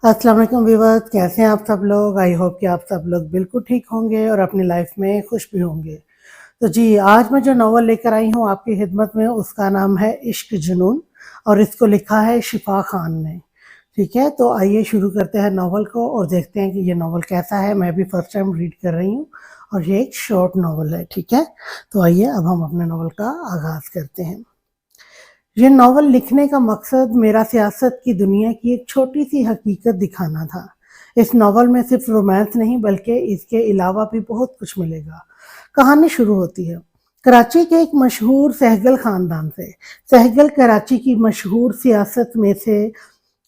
अस्सलाम वालेकुम व्यूअर्स, कैसे हैं आप सब लोग। आई होप कि आप सब लोग बिल्कुल ठीक होंगे और अपनी लाइफ में खुश भी होंगे। तो जी, आज मैं जो नॉवल लेकर आई हूँ आपकी खिदमत में, उसका नाम है इश्क जुनून और इसको लिखा है शिफा खान ने। ठीक है, तो आइए शुरू करते हैं नॉवल को और देखते हैं कि ये नॉवल कैसा है। मैं भी फर्स्ट टाइम रीड कर रही हूँ और ये एक शॉर्ट नॉवल है। ठीक है, तो आइए अब हम अपने नॉवल का आगाज़ करते हैं। ये नॉवल लिखने का मकसद मेरा सियासत की दुनिया की एक छोटी सी हकीकत दिखाना था। इस नॉवल में सिर्फ रोमांस नहीं बल्कि इसके अलावा भी बहुत कुछ मिलेगा। कहानी शुरू होती है कराची के एक मशहूर सहगल खानदान से। सहगल कराची की मशहूर सियासत में से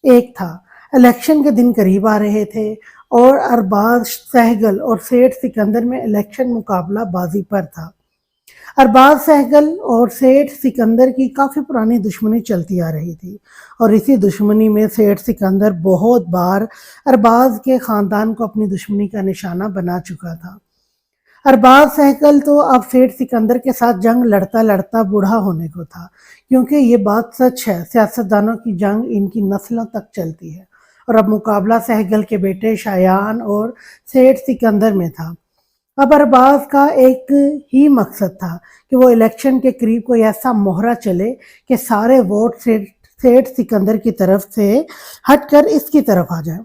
एक था। इलेक्शन के दिन करीब आ रहे थे और अरबाज सहगल और सेठ सिकंदर में इलेक्शन मुकाबला बाजी पर था। अरबाज सहगल और सेठ सिकंदर की काफ़ी पुरानी दुश्मनी चलती आ रही थी और इसी दुश्मनी में सेठ सिकंदर बहुत बार अरबाज के ख़ानदान को अपनी दुश्मनी का निशाना बना चुका था। अरबाज सहगल तो अब सेठ सिकंदर के साथ जंग लड़ता लड़ता बूढ़ा होने को था, क्योंकि ये बात सच है, सियासतदानों की जंग इनकी नस्लों तक चलती है। और अब मुकाबला सहगल के बेटे शायान और सेठ सिकंदर में था। अब अरबाज का एक ही मकसद था कि वो इलेक्शन के करीब कोई ऐसा मोहरा चले कि सारे वोट सेठ सिकंदर की तरफ से हटकर इसकी तरफ आ जाए।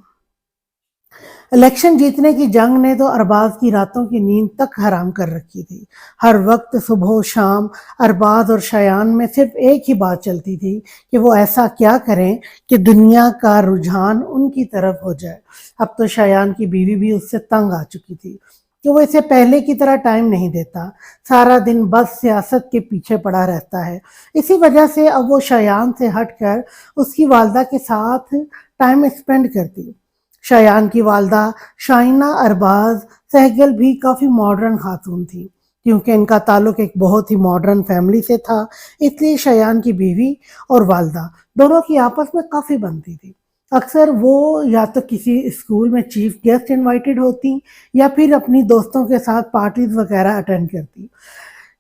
इलेक्शन जीतने की जंग ने तो अरबाज की रातों की नींद तक हराम कर रखी थी। हर वक्त सुबह शाम अरबाज और शयान में सिर्फ एक ही बात चलती थी कि वो ऐसा क्या करें कि दुनिया का रुझान उनकी तरफ हो जाए। अब तो शयान की बीवी भी उससे तंग आ चुकी थी कि वो इसे पहले की तरह टाइम नहीं देता, सारा दिन बस सियासत के पीछे पड़ा रहता है। इसी वजह से अब वो शयान से हटकर उसकी वालदा के साथ टाइम स्पेंड करती। शयान की वालदा शाइना अरबाज सहगल भी काफ़ी मॉडर्न खातून थी। क्योंकि इनका ताल्लुक एक बहुत ही मॉडर्न फैमिली से था, इसलिए शयान की बीवी और वालदा दोनों की आपस में काफ़ी बनती थी। अक्सर वो या तो किसी स्कूल में चीफ गेस्ट इनवाइटेड होती या फिर अपनी दोस्तों के साथ पार्टीज वगैरह अटेंड करती।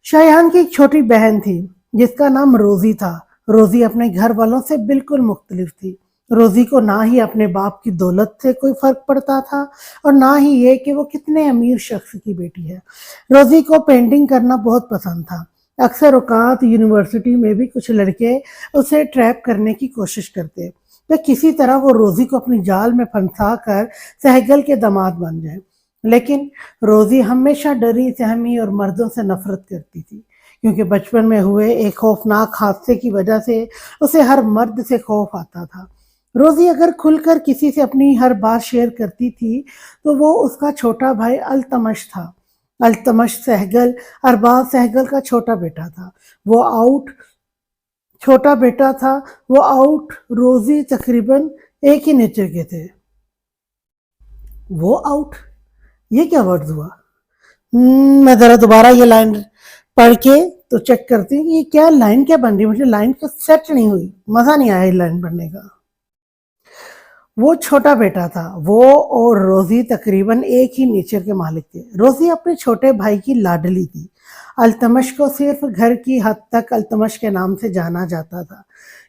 शयान की एक छोटी बहन थी जिसका नाम रोजी था। रोजी अपने घर वालों से बिल्कुल मुख्तलिफ थी। रोजी को ना ही अपने बाप की दौलत से कोई फर्क पड़ता था और ना ही ये कि वो कितने अमीर शख्स की बेटी है। रोजी को पेंटिंग करना बहुत पसंद था। अक्सर औकात यूनिवर्सिटी में भी कुछ लड़के उसे ट्रैप करने की कोशिश करते, तो किसी तरह वो रोजी को अपनी जाल में फंसा कर सहगल के दामाद बन जाए। लेकिन रोजी हमेशा डरी सहमी और मर्दों से नफरत करती थी, क्योंकि बचपन में हुए एक खौफनाक हादसे की वजह से उसे हर मर्द से खौफ आता था। रोजी अगर खुलकर किसी से अपनी हर बात शेयर करती थी तो वो उसका छोटा भाई अल्तमश था। अल्तमश सहगल अरबाज सहगल का छोटा बेटा था। वो आउट छोटा बेटा था वो आउट रोजी तकरीबन एक ही नेचर के थे। वो आउट, ये क्या वर्ड हुआ? मैं ज़रा दोबारा ये लाइन पढ़ के तो चेक करती हूँ कि ये क्या लाइन क्या बन रही है। मुझे लाइन को सेट नहीं हुई, मज़ा नहीं आया ये लाइन पढ़ने का। वो छोटा बेटा था। वो और रोजी तकरीबन एक ही नेचर के मालिक थे। रोजी अपने छोटे भाई की लाडली थी। अल्तमश को सिर्फ घर की हद तक अल्तमश के नाम से जाना जाता था,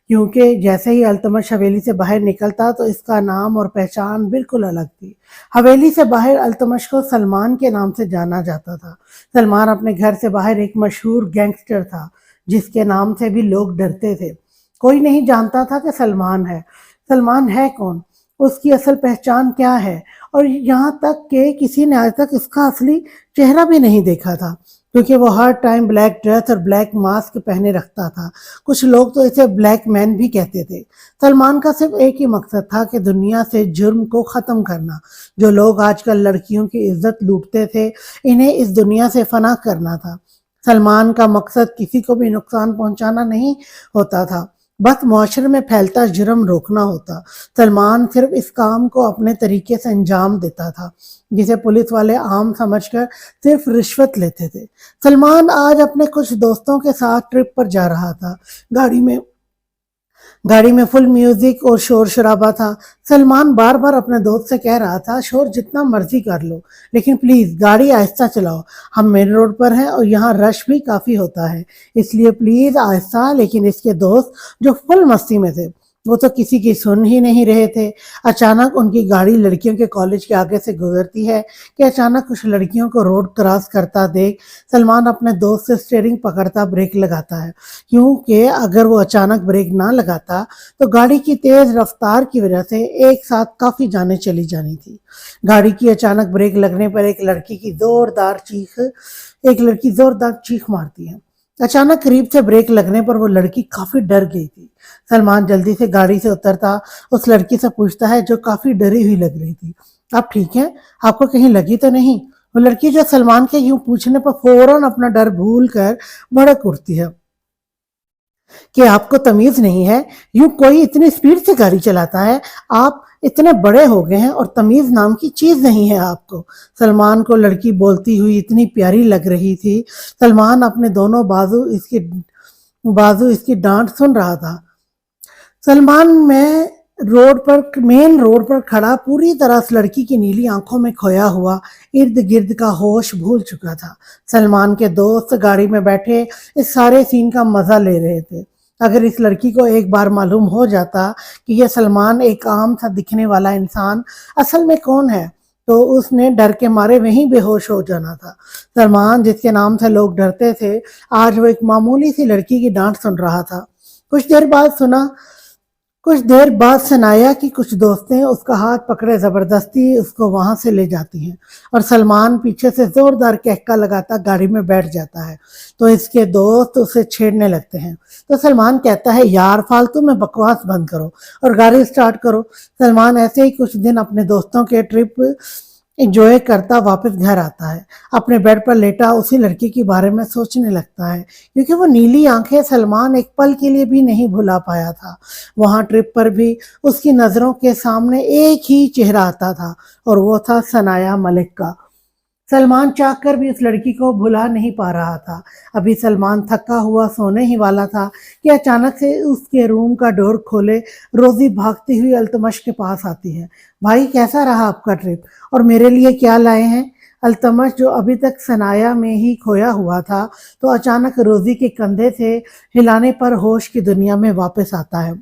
क्योंकि जैसे ही अल्तमश हवेली से बाहर निकलता तो इसका नाम और पहचान बिल्कुल अलग थी। हवेली से बाहर अल्तमश को सलमान के नाम से जाना जाता था। सलमान अपने घर से बाहर एक मशहूर गैंगस्टर था जिसके नाम से भी लोग डरते थे। कोई नहीं जानता था कि सलमान है कौन, उसकी असल पहचान क्या है, और यहाँ तक कि किसी ने आज तक उसका असली चेहरा भी नहीं देखा था, क्योंकि वो हर टाइम ब्लैक ड्रेस और ब्लैक मास्क पहने रखता था। कुछ लोग तो इसे ब्लैक मैन भी कहते थे। सलमान का सिर्फ एक ही मकसद था कि दुनिया से जुर्म को ख़त्म करना। जो लोग आजकल लड़कियों की इज्जत लूटते थे, इन्हें इस दुनिया से फना करना था। सलमान का मकसद किसी को भी नुकसान पहुंचाना नहीं होता था, बस मुआशरे में फैलता जुर्म रोकना होता। सलमान सिर्फ इस काम को अपने तरीके से अंजाम देता था, जिसे पुलिस वाले आम समझकर सिर्फ रिश्वत लेते थे। सलमान आज अपने कुछ दोस्तों के साथ ट्रिप पर जा रहा था। गाड़ी में फुल म्यूजिक और शोर शराबा था। सलमान बार बार अपने दोस्त से कह रहा था, शोर जितना मर्जी कर लो, लेकिन प्लीज गाड़ी आहिस्ता चलाओ। हम मेन रोड पर हैं और यहाँ रश भी काफी होता है, इसलिए प्लीज आहिस्ता। लेकिन इसके दोस्त जो फुल मस्ती में थे वो तो किसी की सुन ही नहीं रहे थे। अचानक उनकी गाड़ी लड़कियों के कॉलेज के आगे से गुजरती है कि अचानक कुछ लड़कियों को रोड क्रॉस करता देख सलमान अपने दोस्त से स्टीयरिंग पकड़ता ब्रेक लगाता है, क्योंकि अगर वो अचानक ब्रेक ना लगाता तो गाड़ी की तेज रफ्तार की वजह से एक साथ काफी जानें चली जानी थी। गाड़ी की अचानक ब्रेक लगने पर एक लड़की जोरदार चीख मारती है। अचानक करीब से ब्रेक लगने पर वो लड़की काफी डर गई थी। सलमान जल्दी से गाड़ी से उतरता उस लड़की से पूछता है, जो काफी डरी हुई लग रही थी, आप ठीक हैं? आपको कहीं लगी तो नहीं? वो लड़की जो सलमान के यूं पूछने पर फौरन अपना डर भूल कर भड़क उठती है कि आपको तमीज नहीं है, यूं कोई इतनी स्पीड से गाड़ी चलाता है? आप इतने बड़े हो गए हैं और तमीज नाम की चीज नहीं है आपको। सलमान को लड़की बोलती हुई इतनी प्यारी लग रही थी। सलमान अपने दोनों बाजू इसकी डांट सुन रहा था। सलमान मेन रोड पर खड़ा पूरी तरह उस लड़की की नीली आंखों में खोया हुआ इर्द गिर्द का होश भूल चुका था। सलमान के दोस्त गाड़ी में बैठे इस सारे सीन का मजा ले रहे थे। अगर इस लड़की को एक बार मालूम हो जाता कि यह सलमान एक आम सा दिखने वाला इंसान असल में कौन है, तो उसने डर के मारे वहीं बेहोश हो जाना था। सलमान, जिसके नाम से लोग डरते थे, आज वो एक मामूली सी लड़की की डांट सुन रहा था। कुछ देर बाद सनाया की कुछ दोस्तें उसका हाथ पकड़े जबरदस्ती उसको वहां से ले जाती हैं और सलमान पीछे से जोरदार कहका लगाता गाड़ी में बैठ जाता है, तो इसके दोस्त उसे छेड़ने लगते हैं। तो सलमान कहता है, यार फालतू में बकवास बंद करो और गाड़ी स्टार्ट करो। सलमान ऐसे ही कुछ दिन अपने दोस्तों के ट्रिप एंजॉय करता वापस घर आता है। अपने बेड पर लेटा उसी लड़की के बारे में सोचने लगता है, क्योंकि वो नीली आंखें सलमान एक पल के लिए भी नहीं भुला पाया था। वहां ट्रिप पर भी उसकी नजरों के सामने एक ही चेहरा आता था और वो था सनाया मलिक का। सलमान चाह कर भी उस लड़की को भुला नहीं पा रहा था। अभी सलमान थका हुआ सोने ही वाला था कि अचानक से उसके रूम का डोर खोले रोजी भागती हुई अल्तमश के पास आती है। भाई, कैसा रहा आपका ट्रिप और मेरे लिए क्या लाए हैं? अल्तमश, जो अभी तक सनाया में ही खोया हुआ था, तो अचानक रोजी के कंधे से हिलाने पर होश की दुनिया में वापस आता है।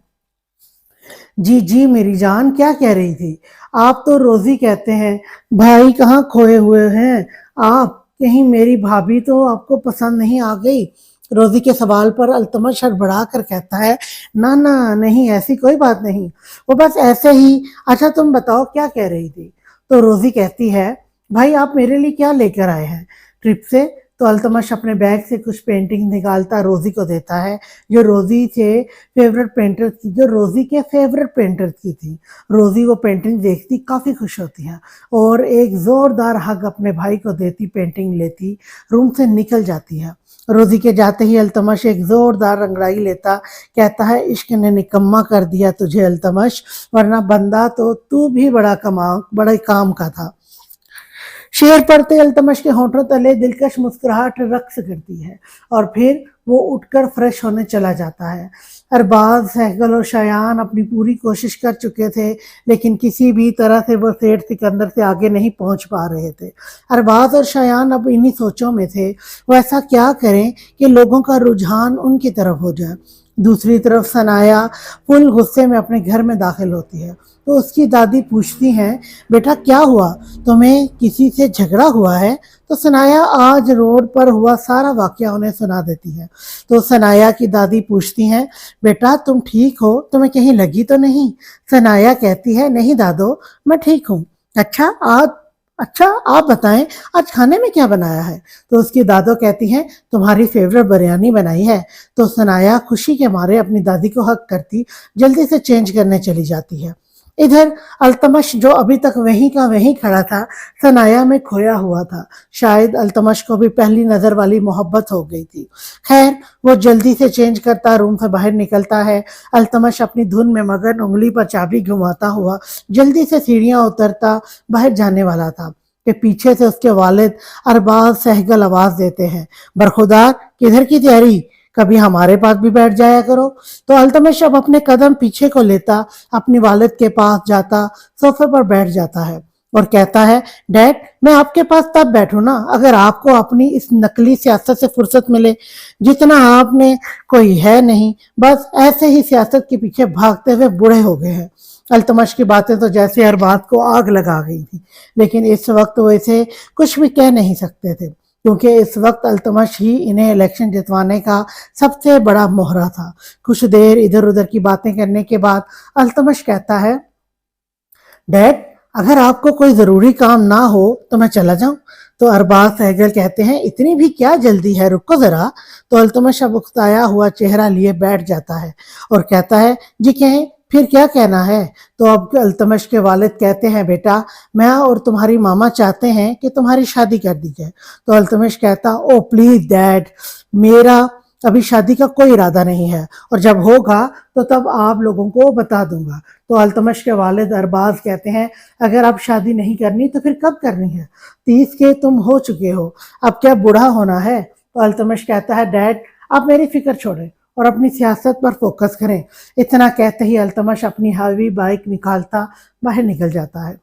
जी जी मेरी जान, क्या कह रही थी? आप तो रोजी कहते हैं, भाई कहाँ खोए हुए हैं आप? कहीं मेरी भाभी तो आपको पसंद नहीं आ गई? रोजी के सवाल पर अल्तमश हड़बड़ा कर कहता है, ना ना नहीं, ऐसी कोई बात नहीं, वो बस ऐसे ही। अच्छा तुम बताओ क्या कह रही थी? तो रोजी कहती है, भाई आप मेरे लिए क्या लेकर आए हैं ट्रिप से? तो अल्तमश अपने बैग से कुछ पेंटिंग निकालता रोजी को देता है, जो रोजी के फेवरेट पेंटर की थी। रोजी वो पेंटिंग देखती काफी खुश होती है और एक जोरदार हग अपने भाई को देती पेंटिंग लेती रूम से निकल जाती है। रोजी के जाते ही अल्तमश एक जोरदार अंगड़ाई लेता, कहता है, इश्क ने निकम्मा कर दिया तुझे अल्तमश, वरना बंदा तो तू भी बड़े काम का था। शेर पढ़ते अल्तमश के होंठों तले दिलकश मुस्कुराहट रक्स करती है और फिर वो उठकर फ्रेश होने चला जाता है। अरबाज, सहगल और शायान अपनी पूरी कोशिश कर चुके थे, लेकिन किसी भी तरह से वो सेठ सिकंदर से आगे नहीं पहुंच पा रहे थे। अरबाज और शायान अब इन्हीं सोचों में थे, वो ऐसा क्या करें कि लोगों का रुझान उनकी तरफ हो जाए। दूसरी तरफ सनाया फुल गुस्से में अपने घर में दाखिल होती है, तो उसकी दादी पूछती हैं, बेटा क्या हुआ, तुम्हें किसी से झगड़ा हुआ है? तो सनाया आज रोड पर हुआ सारा वाकया उन्हें सुना देती है। तो सनाया की दादी पूछती हैं, बेटा तुम ठीक हो, तुम्हें कहीं लगी तो नहीं? सनाया कहती है, नहीं दादो, मैं ठीक हूँ। अच्छा आप बताएं, आज खाने में क्या बनाया है? तो उसकी दादो कहती हैं, तुम्हारी फेवरेट बिरयानी बनाई है। तो सनाया खुशी के मारे अपनी दादी को हक करती जल्दी से चेंज करने चली जाती है। इधर अल्तमश, जो अभी तक वहीं का वहीं खड़ा था, सनाया में खोया हुआ था। शायद अल्तमश को भी पहली नजर वाली मोहब्बत हो गई थी। खैर, वो जल्दी से चेंज करता रूम से बाहर निकलता है। अल्तमश अपनी धुन में मगन उंगली पर चाबी घुमाता हुआ जल्दी से सीढ़ियां उतरता बाहर जाने वाला था कि पीछे से उसके वालिद अरबाज सहगल आवाज देते हैं, बरखुदार किधर की तैयारी, कभी हमारे पास भी बैठ जाया करो। तो अल्तमश अब अपने कदम पीछे को लेता अपनी वालिद के पास जाता सोफे पर बैठ जाता है। اور کہتا ہے ڈیڈ میں آپ کے پاس تب بیٹھوں نا اگر آپ کو اپنی اس نقلی سیاست سے فرصت ملے جتنا آپ میں کوئی ہے نہیں، بس ایسے ہی سیاست کے پیچھے بھاگتے ہوئے بوڑھے ہو گئے ہیں۔ التمش کی باتیں تو جیسے ہر بات کو آگ لگا گئی تھی، لیکن اس وقت وہ اسے کچھ بھی کہہ نہیں سکتے تھے کیونکہ اس وقت التمش ہی انہیں الیکشن جتوانے کا سب سے بڑا مہرہ تھا۔ کچھ دیر ادھر ادھر کی باتیں کرنے کے بعد التمش کہتا ہے ڈیڈ اگر آپ کو کوئی ضروری کام نہ ہو تو میں چلا جاؤں؟ تو ارباز سہگل کہتے ہیں اتنی بھی کیا جلدی ہے، رکو ذرا۔ تو التمش اب اکتایا ہوا چہرہ لیے بیٹھ جاتا ہے اور کہتا ہے جی کہیں، پھر کیا کہنا ہے؟ تو اب التمش کے والد کہتے ہیں بیٹا میں اور تمہاری ماما چاہتے ہیں کہ تمہاری شادی کر دی جائے۔ تو التمش کہتا او پلیز ڈیڈ، میرا ابھی شادی کا کوئی ارادہ نہیں ہے، اور جب ہوگا تو تب آپ لوگوں کو بتا دوں گا۔ تو التمش کے والد ارباز کہتے ہیں اگر اب شادی نہیں کرنی تو پھر کب کرنی ہے؟ 30 کے تم ہو چکے ہو، اب کیا بوڑھا ہونا ہے؟ تو التمش کہتا ہے ڈیڈ آپ میری فکر چھوڑیں اور اپنی سیاست پر فوکس کریں۔ اتنا کہتے ہی التمش اپنی ہیوی بائک نکالتا باہر نکل جاتا ہے۔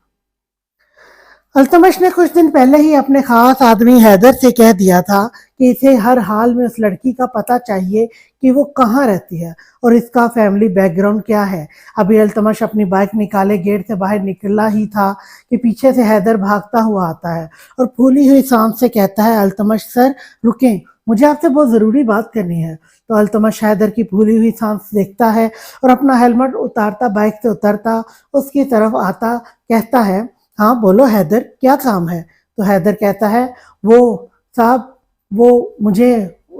التمش نے کچھ دن پہلے ہی اپنے خاص آدمی حیدر سے کہہ دیا تھا کہ اسے ہر حال میں اس لڑکی کا پتہ چاہیے کہ وہ کہاں رہتی ہے اور اس کا فیملی بیک گراؤنڈ کیا ہے۔ ابھی التمش اپنی بائک نکالے گیٹ سے باہر نکلا ہی تھا کہ پیچھے سے حیدر بھاگتا ہوا آتا ہے اور پھولی ہوئی سانس سے کہتا ہے التمش سر رکیں، مجھے آپ سے بہت ضروری بات کرنی ہے۔ تو التمش حیدر کی پھولی ہوئی سانس دیکھتا ہے اور اپنا ہیلمٹ اتارتا بائک سے اترتا اس کی طرف آتا کہتا ہے ہاں بولو حیدر کیا کام ہے؟ تو حیدر کہتا ہے وہ صاحب وہ مجھے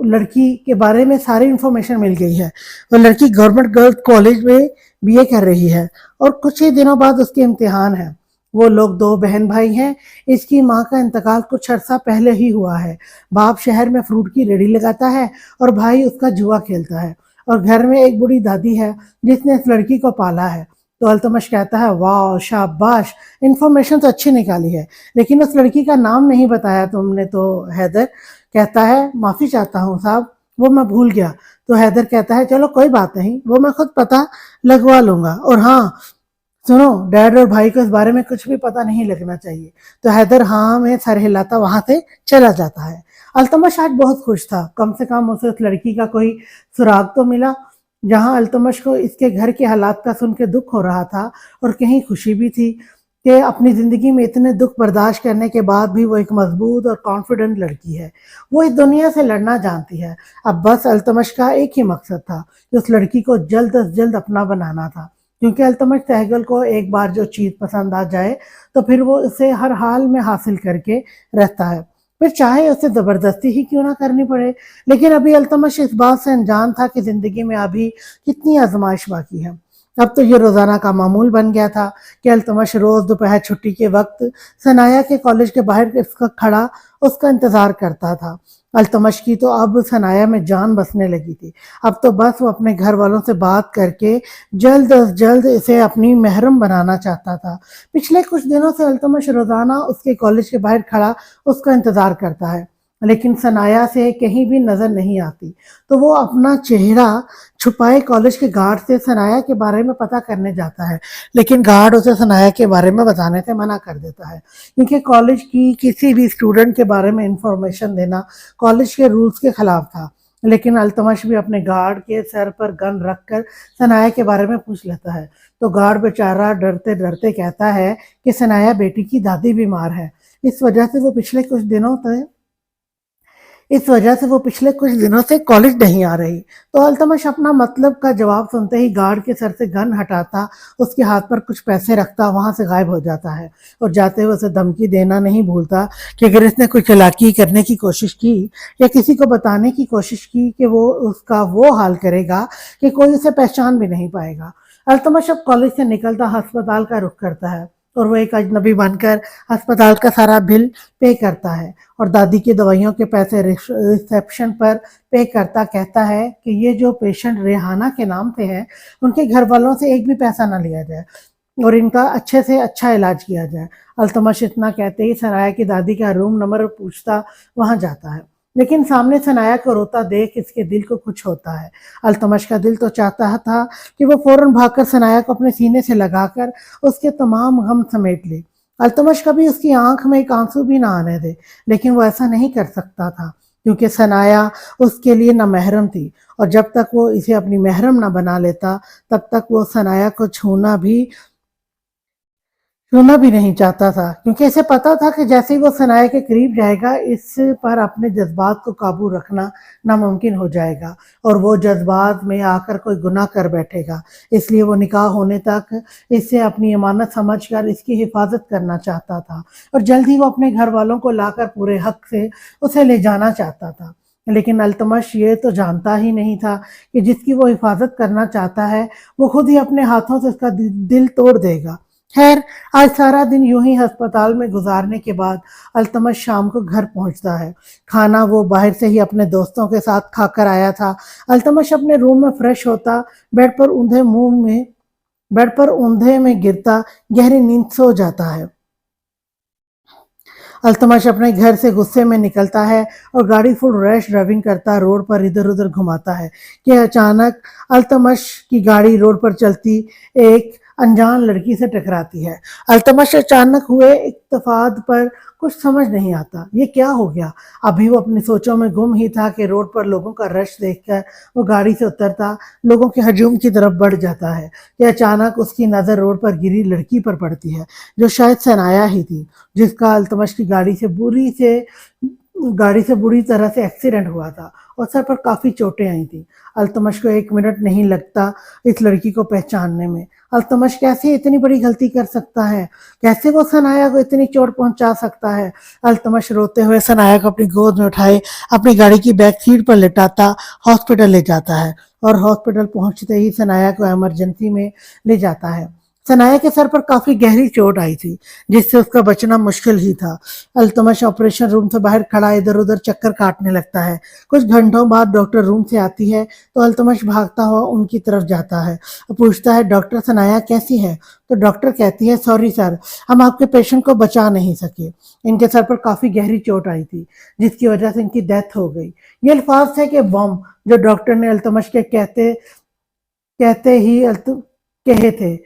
لڑکی کے بارے میں ساری انفارمیشن مل گئی ہے، وہ لڑکی گورنمنٹ گرلز کالج میں BA کر رہی ہے اور کچھ ہی دنوں بعد اس کے امتحان ہے۔ وہ لوگ 2 بہن بھائی ہیں، اس کی ماں کا انتقال کچھ عرصہ پہلے ہی ہوا ہے، باپ شہر میں فروٹ کی ریڑھی لگاتا ہے اور بھائی اس کا جوا کھیلتا ہے، اور گھر میں ایک بڑی دادی ہے جس نے اس لڑکی کو پالا ہے۔ تو التمش کہتا ہے واہ شاباش، انفارمیشن تو اچھی نکالی ہے، لیکن اس لڑکی کا نام نہیں بتایا تم نے۔ تو حیدر کہتا ہے معافی چاہتا ہوں صاحب، وہ میں بھول گیا۔ تو حیدر کہتا ہے چلو کوئی بات نہیں، وہ میں خود پتہ لگوا لوں گا، اور ہاں سنو ڈیڈ اور بھائی کو اس بارے میں کچھ بھی پتہ نہیں لگنا چاہیے۔ تو حیدر ہاں میں سر ہلاتا وہاں سے چلا جاتا ہے۔ التمش آج بہت خوش تھا، کم سے کم اسے اس لڑکی کا کوئی سراغ تو ملا۔ جہاں التمش کو اس کے گھر کے حالات کا سن کے دکھ ہو رہا تھا اور کہیں خوشی بھی تھی کہ اپنی زندگی میں اتنے دکھ برداشت کرنے کے بعد بھی وہ ایک مضبوط اور کانفیڈنٹ لڑکی ہے، وہ اس دنیا سے لڑنا جانتی ہے۔ اب بس التمش کا ایک ہی مقصد تھا کہ اس لڑکی کو جلد از جلد اپنا بنانا تھا، کیونکہ التمش سہگل کو ایک بار جو چیز پسند آ جائے تو پھر وہ اسے ہر حال میں حاصل کر کے رہتا ہے، پھر چاہے اسے زبردستی ہی کیوں نہ کرنی پڑے۔ لیکن ابھی التمش اس بات سے انجان تھا کہ زندگی میں ابھی کتنی آزمائش باقی ہے۔ اب تو یہ روزانہ کا معمول بن گیا تھا کہ التمش روز دوپہر چھٹی کے وقت ثنایا کے کالج کے باہر کھڑا اس کا انتظار کرتا تھا۔ التمش کی تو اب ثنایا میں جان بسنے لگی تھی، اب تو بس وہ اپنے گھر والوں سے بات کر کے جلد از جلد اسے اپنی محرم بنانا چاہتا تھا۔ پچھلے کچھ دنوں سے التمش روزانہ اس کے کالج کے باہر کھڑا اس کا انتظار کرتا ہے، لیکن ثنایا سے کہیں بھی نظر نہیں آتی، تو وہ اپنا چہرہ چھپائے کالج کے گارڈ سے ثنایا کے بارے میں پتہ کرنے جاتا ہے، لیکن گارڈ اسے ثنایا کے بارے میں بتانے سے منع کر دیتا ہے، کیونکہ کالج کی کسی بھی اسٹوڈنٹ کے بارے میں انفارمیشن دینا کالج کے رولز کے خلاف تھا۔ لیکن التمش بھی اپنے گارڈ کے سر پر گن رکھ کر ثنایا کے بارے میں پوچھ لیتا ہے، تو گارڈ بیچارہ ڈرتے ڈرتے کہتا ہے کہ ثنایا بیٹی کی دادی بیمار ہے، اس وجہ سے وہ پچھلے کچھ دنوں سے کالج نہیں آ رہی۔ تو التمش اپنا مطلب کا جواب سنتے ہی گارڈ کے سر سے گن ہٹاتا، اس کے ہاتھ پر کچھ پیسے رکھتا، وہاں سے غائب ہو جاتا ہے، اور جاتے ہوئے اسے دھمکی دینا نہیں بھولتا کہ اگر اس نے کوئی چالاکی کرنے کی کوشش کی یا کسی کو بتانے کی کوشش کی کہ وہ اس کا وہ حال کرے گا کہ کوئی اسے پہچان بھی نہیں پائے گا۔ التمش اب کالج سے نکلتا ہسپتال کا رخ کرتا ہے، اور وہ ایک اجنبی بن کر ہسپتال کا سارا بل پے کرتا ہے اور دادی کی دوائیوں کے پیسے ریسیپشن پر پے کرتا کہتا ہے کہ یہ جو پیشنٹ ریحانہ کے نام پہ ہے ان کے گھر والوں سے ایک بھی پیسہ نہ لیا جائے اور ان کا اچھے سے اچھا علاج کیا جائے۔ التمش اتنا کہتے ہی ثنایا کی دادی کا روم نمبر پوچھتا وہاں جاتا ہے، لیکن سامنے ثنایا کو روتا دیکھ اس کے دل کو کچھ ہوتا ہے۔ التمش کا دل تو چاہتا تھا کہ وہ فوراً بھاگ کر ثنایا کو اپنے سینے سے لگا کر اس کے تمام غم سمیٹ لے، التمش کبھی اس کی آنکھ میں ایک آنسو بھی نہ آنے دے، لیکن وہ ایسا نہیں کر سکتا تھا کیونکہ ثنایا اس کے لیے نامحرم تھی، اور جب تک وہ اسے اپنی محرم نہ بنا لیتا تب تک وہ ثنایا کو چھونا بھی نہیں چاہتا تھا، کیونکہ اسے پتا تھا کہ جیسے ہی وہ ثنایا کے قریب جائے گا اس پر اپنے جذبات کو قابو رکھنا ناممکن ہو جائے گا اور وہ جذبات میں آ کر کوئی گناہ کر بیٹھے گا، اس لیے وہ نکاح ہونے تک اسے اپنی امانت سمجھ کر اس کی حفاظت کرنا چاہتا تھا اور جلد ہی وہ اپنے گھر والوں کو لا کر پورے حق سے اسے لے جانا چاہتا تھا۔ لیکن التمش یہ تو جانتا ہی نہیں تھا کہ جس کی وہ حفاظت کرنا چاہتا ہے وہ خود ہی اپنے ہاتھوں سے اس کا دل توڑ دے گا۔ خیر، آج سارا دن یوں ہی ہسپتال میں گزارنے کے بعد التمش شام کو گھر پہنچتا ہے۔ کھانا وہ باہر سے ہی اپنے دوستوں کے ساتھ کھا کر آیا تھا۔ التمش اپنے روم میں فریش ہوتا، بیڈ پر اوندھے میں گرتا گہری نیند سو جاتا ہے۔ التمش اپنے گھر سے غصے میں نکلتا ہے اور گاڑی فل ریش ڈرائیونگ کرتا روڈ پر ادھر ادھر گھماتا ہے کہ اچانک التمش کی گاڑی روڈ پر چلتی ایک انجان لڑکی سے ٹکراتی ہے۔ التمش اچانک ہوئے اتفاق پر کچھ سمجھ نہیں آتا، یہ کیا ہو گیا؟ ابھی وہ اپنی سوچوں میں گم ہی تھا کہ روڈ پر لوگوں کا رش دیکھ کر وہ گاڑی سے اترتا لوگوں کے ہجوم کی طرف بڑھ جاتا ہے کہ اچانک اس کی نظر روڈ پر گری لڑکی پر پڑتی ہے جو شاید ثنایا ہی تھی، جس کا التمش کی گاڑی سے بری طرح سے ایکسیڈنٹ ہوا تھا اور سر پر کافی چوٹیں آئی تھیں۔ التمش کو 1 منٹ نہیں لگتا اس لڑکی کو پہچاننے میں۔ التمش کیسے اتنی بڑی غلطی کر سکتا ہے؟ کیسے وہ ثنایا کو اتنی چوٹ پہنچا سکتا ہے؟ التمش روتے ہوئے ثنایا کو اپنی گود میں اٹھائے اپنی گاڑی کی بیک سیٹ پر لٹاتا ہاسپٹل لے جاتا ہے اور ہاسپٹل پہنچتے ہی ثنایا کو ایمرجنسی میں لے جاتا ہے۔ ثنایا کے سر پر کافی گہری چوٹ آئی تھی جس سے اس کا بچنا مشکل ہی تھا۔ التمش آپریشن روم سے باہر کھڑا ادھر ادھر چکر کاٹنے لگتا ہے۔ کچھ گھنٹوں بعد ڈاکٹر روم سے آتی ہے تو التمش بھاگتا ہوا ان کی طرف جاتا ہے اور پوچھتا ہے ڈاکٹر ثنایا کیسی ہے؟ تو ڈاکٹر کہتی ہے سوری سر، ہم آپ کے پیشنٹ کو بچا نہیں سکے، ان کے سر پر کافی گہری چوٹ آئی تھی جس کی وجہ سے ان کی ڈیتھ ہو گئی۔ یہ الفاظ تھے کہ بم جو ڈاکٹر نے التمش کے کہتے ہی کہے تھے۔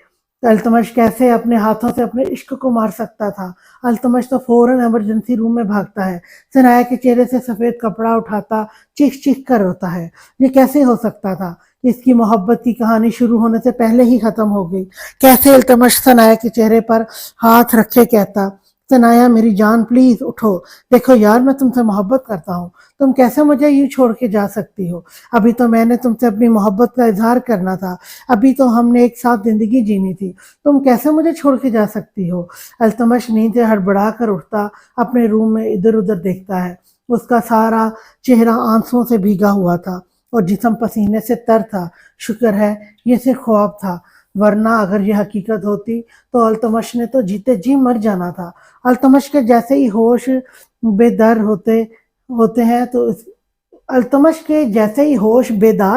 التمش کیسے اپنے ہاتھوں سے اپنے عشق کو مار سکتا تھا؟ التمش تو فوراً ایمرجنسی روم میں بھاگتا ہے، ثنایا کے چہرے سے سفید کپڑا اٹھاتا چیخ چیخ کر روتا ہے۔ یہ کیسے ہو سکتا تھا؟ اس کی محبت کی کہانی شروع ہونے سے پہلے ہی ختم ہو گئی۔ کیسے التمش ثنایا کے چہرے پر ہاتھ رکھے کہتا ثنایا میری جان پلیز اٹھو، دیکھو یار میں تم سے محبت کرتا ہوں، تم کیسے مجھے یوں چھوڑ کے جا سکتی ہو؟ ابھی تو میں نے تم سے اپنی محبت کا اظہار کرنا تھا، ابھی تو ہم نے ایک ساتھ زندگی جینی تھی، تم کیسے مجھے چھوڑ کے جا سکتی ہو؟ التمش نیند سے ہڑبڑا کر اٹھتا اپنے روم میں ادھر ادھر دیکھتا ہے۔ اس کا سارا چہرہ آنسوؤں سے بھیگا ہوا تھا اور جسم پسینے سے تر تھا۔ شکر ہے یہ صرف خواب تھا، ورنہ اگر یہ حقیقت ہوتی تو التمش نے تو جیتے جی مر جانا تھا۔ التمش کے جیسے ہی ہوش بیدار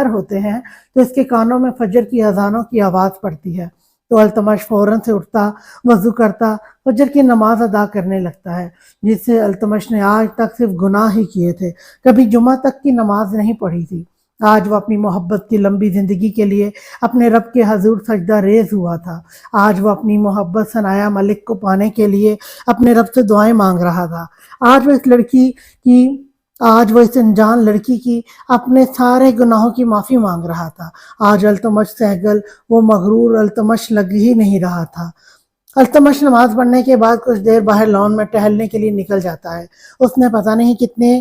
ہوتے ہیں تو اس کے کانوں میں فجر کی اذانوں کی آواز پڑتی ہے، تو التمش فوراً سے اٹھتا، وضو کرتا، فجر کی نماز ادا کرنے لگتا ہے، جس سے التمش نے آج تک صرف گناہ ہی کیے تھے، کبھی جمعہ تک کی نماز نہیں پڑھی تھی۔ آج وہ اپنی محبت کی لمبی زندگی کے لیے اپنے رب کے حضور سجدہ ریز ہوا تھا۔ آج وہ اپنی محبت ثنایا ملک کو پانے کے لیے اپنے رب سے دعائیں مانگ رہا تھا۔ آج وہ اس انجان لڑکی کی اپنے سارے گناہوں کی معافی مانگ رہا تھا۔ آج التمش سہگل وہ مغرور التمش لگ ہی نہیں رہا تھا۔ التمش نماز پڑھنے کے بعد کچھ دیر باہر لان میں ٹہلنے کے لیے نکل جاتا ہے۔ اس نے پتہ نہیں کتنے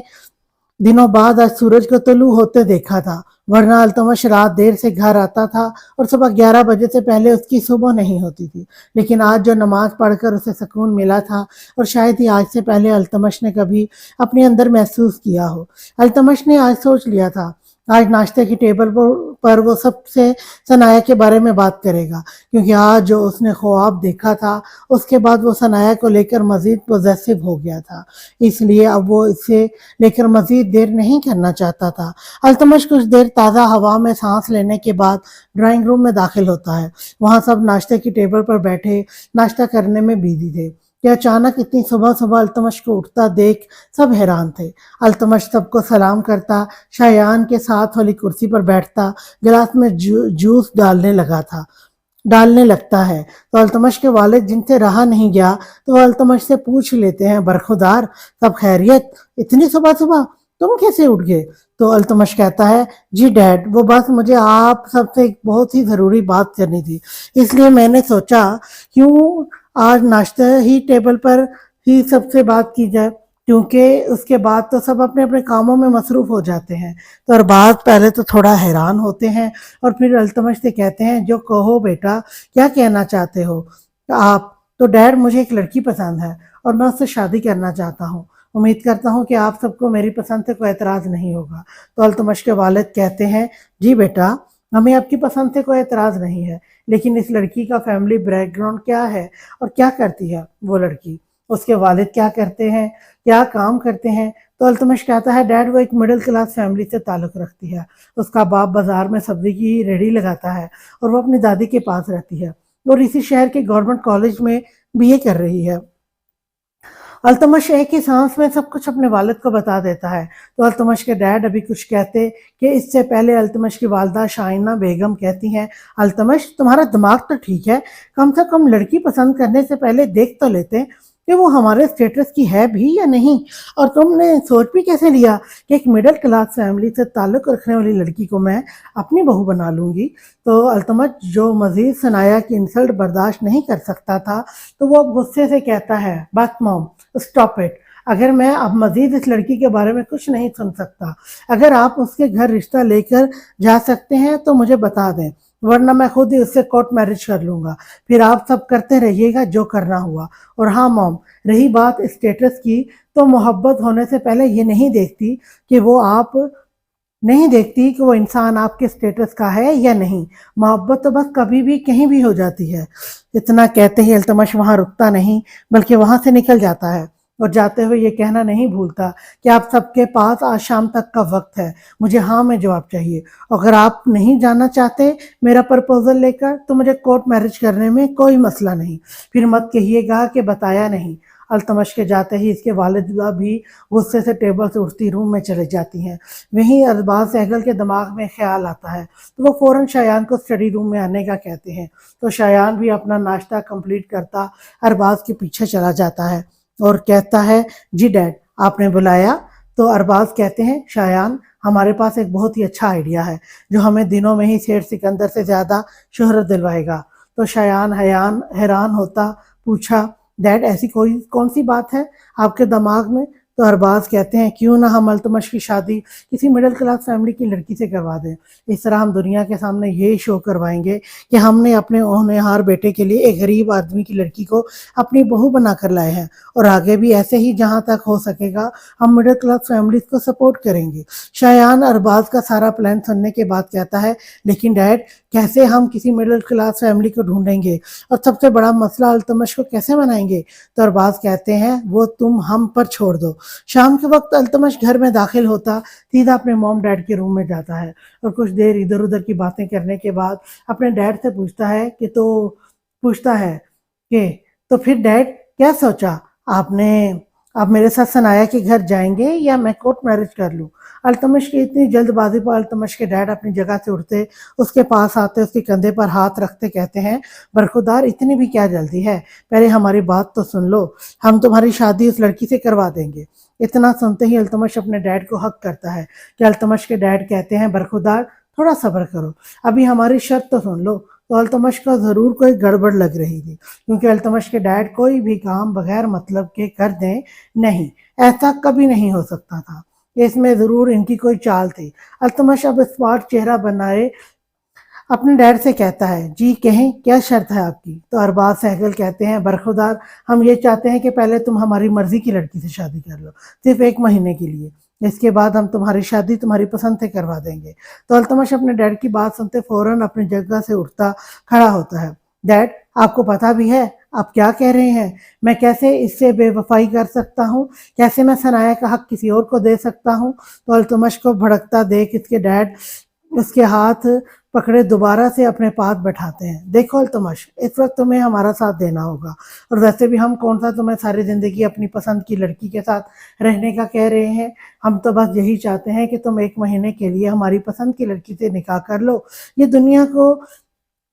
دنوں بعد آج سورج کو طلوع ہوتے دیکھا تھا، ورنہ التمش رات دیر سے گھر آتا تھا اور صبح 11 بجے سے پہلے اس کی صبح نہیں ہوتی تھی، لیکن آج جو نماز پڑھ کر اسے سکون ملا تھا اور شاید ہی آج سے پہلے التمش نے کبھی اپنے اندر محسوس کیا ہو۔ التمش نے آج سوچ لیا تھا آج ناشتے کی ٹیبل پر وہ سب سے ثنایا کے بارے میں بات کرے گا، کیونکہ آج جو اس نے خواب دیکھا تھا اس کے بعد وہ ثنایا کو لے کر مزید پوزیسو ہو گیا تھا، اس لیے اب وہ اسے لے کر مزید دیر نہیں کرنا چاہتا تھا۔ التمش کچھ دیر تازہ ہوا میں سانس لینے کے بعد ڈرائنگ روم میں داخل ہوتا ہے۔ وہاں سب ناشتے کی ٹیبل پر بیٹھے ناشتہ کرنے میں بزی تھے کہ اچانک اتنی صبح صبح التمش کو اٹھتا دیکھ سب حیران تھے۔ التمش سب کو سلام کرتا شایان کے ساتھ والی کرسی پر بیٹھتا گلاس میں جوس ڈالنے لگا تھا۔ डालने लगता है। तो अल्तमश के वालिद जिनसे रहा नहीं गया तो वो अल्तमश से पूछ लेते हैं, बरखुदार सब खैरियत, इतनी सुबह सुबह तुम कैसे उठ गए? तो अल्तमश कहता है, जी डैड, वो बस मुझे आप सबसे एक बहुत ही ज़रूरी बात करनी थी, इसलिए मैंने सोचा क्यों आज नाश्ता ही टेबल पर ही सबसे बात की जाए, क्योंकि उसके बाद तो सब अपने अपने कामों में मसरूफ़ हो जाते हैं। तो अरबाज पहले तो थोड़ा हैरान होते हैं और फिर अल्तमश से कहते हैं, जो कहो बेटा, क्या कहना चाहते हो आप? तो डैड, मुझे एक लड़की पसंद है और मैं उससे शादी करना चाहता हूँ। उम्मीद करता हूँ कि आप सबको मेरी पसंद से कोई एतराज़ नहीं होगा। तो अल्तमश के वालिद कहते हैं, जी बेटा, हमें आपकी पसंद से कोई एतराज़ नहीं है, लेकिन इस लड़की का फैमिली बैकग्राउंड क्या है और क्या करती है वो लड़की, उसके वालिद क्या करते हैं, क्या काम करते हैं? तो अल्तमश कहता है, डैड, वो एक मिडिल क्लास फैमिली से ताल्लुक़ रखती है। उसका बाप बाज़ार में सब्ज़ी की रेहड़ी लगाता है और वो अपनी दादी के पास रहती है और इसी शहर के गवर्नमेंट कॉलेज में बीए कर रही है। अल्तमश एक ही सांस में सब कुछ अपने वालिद को बता देता है। तो अल्तमश के डैड अभी कुछ कहते कि इससे पहले अल्तमश की वालदा शाइना बेगम कहती हैं, अल्तमश, तुम्हारा दिमाग तो ठीक है, कम से कम लड़की पसंद करने से पहले देख तो लेते कि वो हमारे स्टेटस की है भी या नहीं, और तुमने सोच भी कैसे लिया कि एक मिडिल क्लास फैमिली से ताल्लुक़ रखने वाली लड़की को मैं अपनी बहू बना लूँगी। तो अल्तमश, जो मज़ीद सनाया की इंसल्ट बर्दाश्त नहीं कर सकता था, तो वो अब गुस्से से कहता है, बस मॉम, स्टॉप इट, अगर मैं अब मज़ीद इस लड़की के बारे में कुछ नहीं सुन सकता। अगर आप उसके घर रिश्ता लेकर जा सकते हैं तो मुझे बता दें, वरना मैं खुद ही उससे कोर्ट मैरिज कर लूँगा, फिर आप सब करते रहिएगा जो करना हुआ। और हाँ मॉम, रही बात स्टेटस की, तो मोहब्बत होने से पहले ये नहीं देखती कि वो इंसान आपके स्टेटस का है या नहीं। मोहब्बत तो बस कभी भी कहीं भी हो जाती है। इतना कहते ही अल्तमश वहाँ रुकता नहीं, बल्कि वहाँ से निकल जाता है और जाते हुए ये कहना नहीं भूलता कि आप सबके पास आज शाम तक का वक्त है, मुझे हाँ में जवाब चाहिए। अगर आप नहीं जाना चाहते मेरा प्रपोजल लेकर, तो मुझे कोर्ट मैरिज करने में कोई मसला नहीं, फिर मत कहिएगा कि बताया नहीं। अल्तमश के जाते ही इसके वालिदा भी गुस्से से टेबल से उठती रूम में चले जाती हैं। वहीं अरबाज सहगल के दिमाग में ख्याल आता है तो वो फ़ौरन शायान को स्टडी रूम में आने का कहते हैं। तो शायान भी अपना नाश्ता कंप्लीट करता अरबाज के पीछे चला जाता है और कहता है, जी डैड, आपने बुलाया? तो अरबाज कहते हैं, शायान, हमारे पास एक बहुत ही अच्छा आइडिया है जो हमें दिनों में ही सेठ सिकंदर से ज़्यादा शोहरत दिलवाएगा। तो शायान हैरान होता पूछा, डैड, ऐसी कोई कौन सी बात है आपके दिमाग में? तो अरबाज कहते हैं, क्यों ना हम अल्तमश की शादी किसी मिडिल क्लास फैमिली की लड़की से करवा दें। इस तरह हम दुनिया के सामने ये शो करवाएंगे कि हमने अपने होनहार बेटे के लिए एक गरीब आदमी की लड़की को अपनी बहू बना कर लाए हैं, और आगे भी ऐसे ही जहाँ तक हो सकेगा हम मिडिल क्लास फैमिलीज को सपोर्ट करेंगे। शायान अरबाज का सारा प्लान सुनने के बाद कहता है, लेकिन डैड, कैसे हम किसी मिडिल क्लास फैमिली को ढूंढेंगे और सबसे बड़ा मसला अल्तमश को कैसे मनाएंगे? तो अरबाज कहते हैं, वो तुम हम पर छोड़ दो। शाम के वक्त अल्तमश घर में दाखिल होता सीधा अपने मॉम डैड के रूम में जाता है और कुछ देर इधर उधर की बातें करने के बाद अपने डैड से पूछता है कि तो फिर डैड, क्या सोचा आपने? आप मेरे साथ सनाया के घर जाएंगे या मैं कोर्ट मैरिज कर लूं? अल्तमश की इतनी जल्दबाजी पर अल्तमश के डैड अपनी जगह से उठते, उसके पास आते, उसके कंधे पर हाथ रखते कहते हैं, बरखुदार, इतनी भी क्या जल्दी है, पहले हमारी बात तो सुन लो, हम तुम्हारी शादी उस लड़की से करवा देंगे। इतना सुनते ही अल्तमश अपने डैड को हक करता है कि अल्तमश के डैड कहते हैं, बरखुदार, थोड़ा सब्र करो, अभी हमारी शर्त तो सुन लो। तो अल्तमश को ज़रूर कोई गड़बड़ लग रही थी, क्योंकि अल्तमश के डैड कोई भी काम बगैर मतलब के कर दें नहीं, ऐसा कभी नहीं हो सकता था, इसमें ज़रूर इनकी कोई चाल थी। अल्तमश अब स्मार्ट चेहरा बनाए अपने डैड से कहता है, जी कहें, क्या शर्त है आपकी? तो अरबाज सहगल कहते हैं, बरखुदार, हम ये चाहते हैं कि पहले तुम हमारी मर्जी की लड़की से शादी कर लो, सिर्फ 1 महीने के लिए, इसके बाद हम तुम्हारी शादी तुम्हारी पसंद से करवा देंगे। तो अल्तमश अपने डैड की बात सुनते फौरन अपनी जगह से उठता खड़ा होता है। डैड, आपको पता भी है आप क्या कह रहे हैं? मैं कैसे इससे बेवफाई कर सकता हूँ? कैसे मैं सनाया का हक किसी और को दे सकता हूँ? तो अल्तमश को भड़कता देख इसके डैड उसके हाथ पकड़े दोबारा से अपने पास बैठाते हैं। देखो अल्तमश, इस वक्त तुम्हें हमारा साथ देना होगा, और वैसे भी हम कौन सा तुम्हें सारी ज़िंदगी अपनी पसंद की लड़की के साथ रहने का कह रहे हैं, हम तो बस यही चाहते हैं कि तुम 1 महीने के लिए हमारी पसंद की लड़की से निकाह कर लो। ये दुनिया को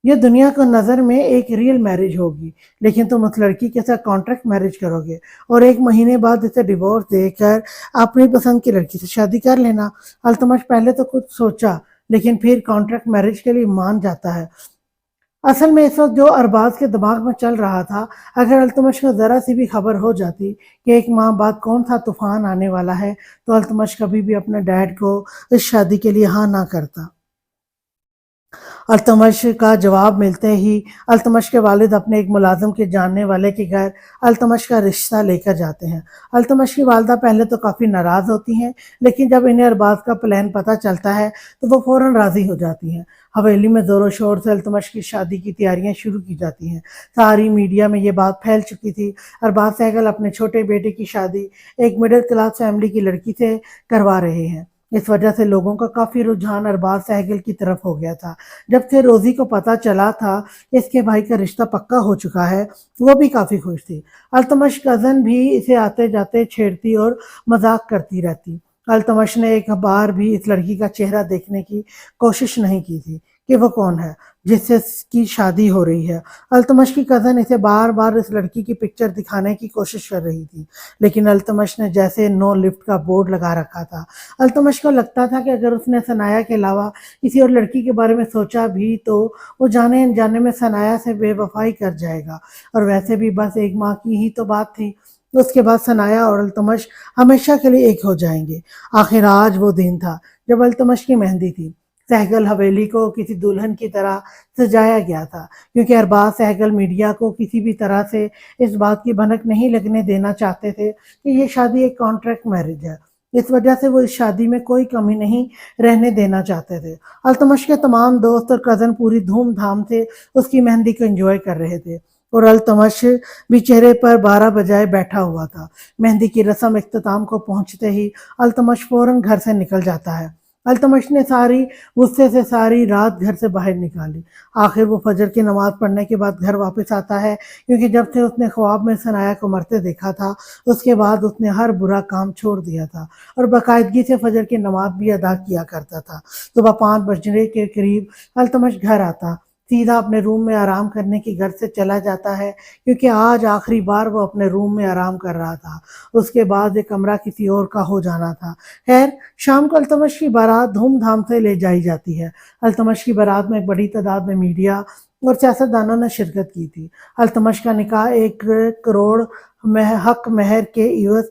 یہ دنیا کو نظر میں ایک ریئل میرج ہوگی، لیکن تم اس لڑکی کے ساتھ کانٹریکٹ میرج کرو گے اور 1 مہینے بعد اسے ڈیورس دے کر اپنی پسند کی لڑکی سے شادی کر لینا۔ التمش پہلے تو کچھ سوچا لیکن پھر کانٹریکٹ میرج کے لیے مان جاتا ہے۔ اصل میں اس وقت جو ارباز کے دماغ میں چل رہا تھا، اگر التمش کو ذرا سی بھی خبر ہو جاتی کہ 1 ماہ بعد کون سا طوفان آنے والا ہے تو التمش کبھی بھی اپنے ڈیڈ کو اس شادی کے لیے ہاں نہ کرتا۔ التمش کا جواب ملتے ہی التمش کے والد اپنے ایک ملازم کے جاننے والے کے گھر التمش کا رشتہ لے کر جاتے ہیں۔ التمش کی والدہ پہلے تو کافی ناراض ہوتی ہیں، لیکن جب انہیں ارباز کا پلان پتہ چلتا ہے تو وہ فوراً راضی ہو جاتی ہیں۔ حویلی میں زور و شور سے التمش کی شادی کی تیاریاں شروع کی جاتی ہیں۔ ساری میڈیا میں یہ بات پھیل چکی تھی، ارباز سہگل اپنے چھوٹے بیٹے کی شادی ایک مڈل کلاس فیملی کی لڑکی سے کروا رہے ہیں۔ اس وجہ سے لوگوں کا کافی رجحان ارباز سہگل کی طرف ہو گیا تھا۔ جب سے روزی کو پتہ چلا تھا کہ اس کے بھائی کا رشتہ پکا ہو چکا ہے، وہ بھی کافی خوش تھی۔ التمش کزن بھی اسے آتے جاتے چھیڑتی اور مذاق کرتی رہتی۔ التمش نے ایک بار بھی اس لڑکی کا چہرہ دیکھنے کی کوشش نہیں کی تھی کہ وہ کون ہے جس سے اس کی شادی ہو رہی ہے۔ التمش کی کزن اسے بار بار اس لڑکی کی پکچر دکھانے کی کوشش کر رہی تھی، لیکن التمش نے جیسے نو لفٹ کا بورڈ لگا رکھا تھا۔ التمش کو لگتا تھا کہ اگر اس نے ثنایا کے علاوہ کسی اور لڑکی کے بارے میں سوچا بھی تو وہ جانے انجانے میں ثنایا سے بے وفائی کر جائے گا، اور ویسے بھی بس 1 ماہ کی ہی تو بات تھی۔ اس کے بعد ثنایا اور التمش ہمیشہ کے لیے ایک ہو جائیں گے۔ آخر آج وہ دن تھا جب التمش کی مہندی تھی۔ سہگل حویلی کو کسی دلہن کی طرح سجایا گیا تھا، کیونکہ ارباز سہگل میڈیا کو کسی بھی طرح سے اس بات کی بھنک نہیں لگنے دینا چاہتے تھے کہ یہ شادی ایک کانٹریکٹ میرج ہے۔ اس وجہ سے وہ اس شادی میں کوئی کمی نہیں رہنے دینا چاہتے تھے۔ التمش کے تمام دوست اور کزن پوری دھوم دھام سے اس کی مہندی کو انجوائے کر رہے تھے، اور التمش بھی چہرے پر 12 بجائے بیٹھا ہوا تھا۔ مہندی کی رسم اختتام کو پہنچتے ہی التمش فوراً گھر سے نکل جاتا ہے۔ التمش نے غصے سے ساری رات گھر سے باہر نکالی۔ آخر وہ فجر کی نماز پڑھنے کے بعد گھر واپس آتا ہے، کیونکہ جب سے اس نے خواب میں ثنایا کو مرتے دیکھا تھا، اس کے بعد اس نے ہر برا کام چھوڑ دیا تھا اور باقاعدگی سے فجر کی نماز بھی ادا کیا کرتا تھا۔ صبح 5 بجنے کے قریب التمش گھر آتا، سیدھا اپنے روم میں آرام کرنے کی گھر سے چلا جاتا ہے، کیونکہ آج آخری بار وہ اپنے روم میں آرام کر رہا تھا۔ اس کے بعد یہ کمرہ کسی اور کا ہو جانا تھا۔ خیر، شام کو التمش کی بارات دھوم دھام سے لے جائی جاتی ہے۔ التمش کی بارات میں بڑی تعداد میں میڈیا اور سیاستدانوں نے شرکت کی تھی۔ التمش کا نکاح 1 کروڑ حق مہر کے عوض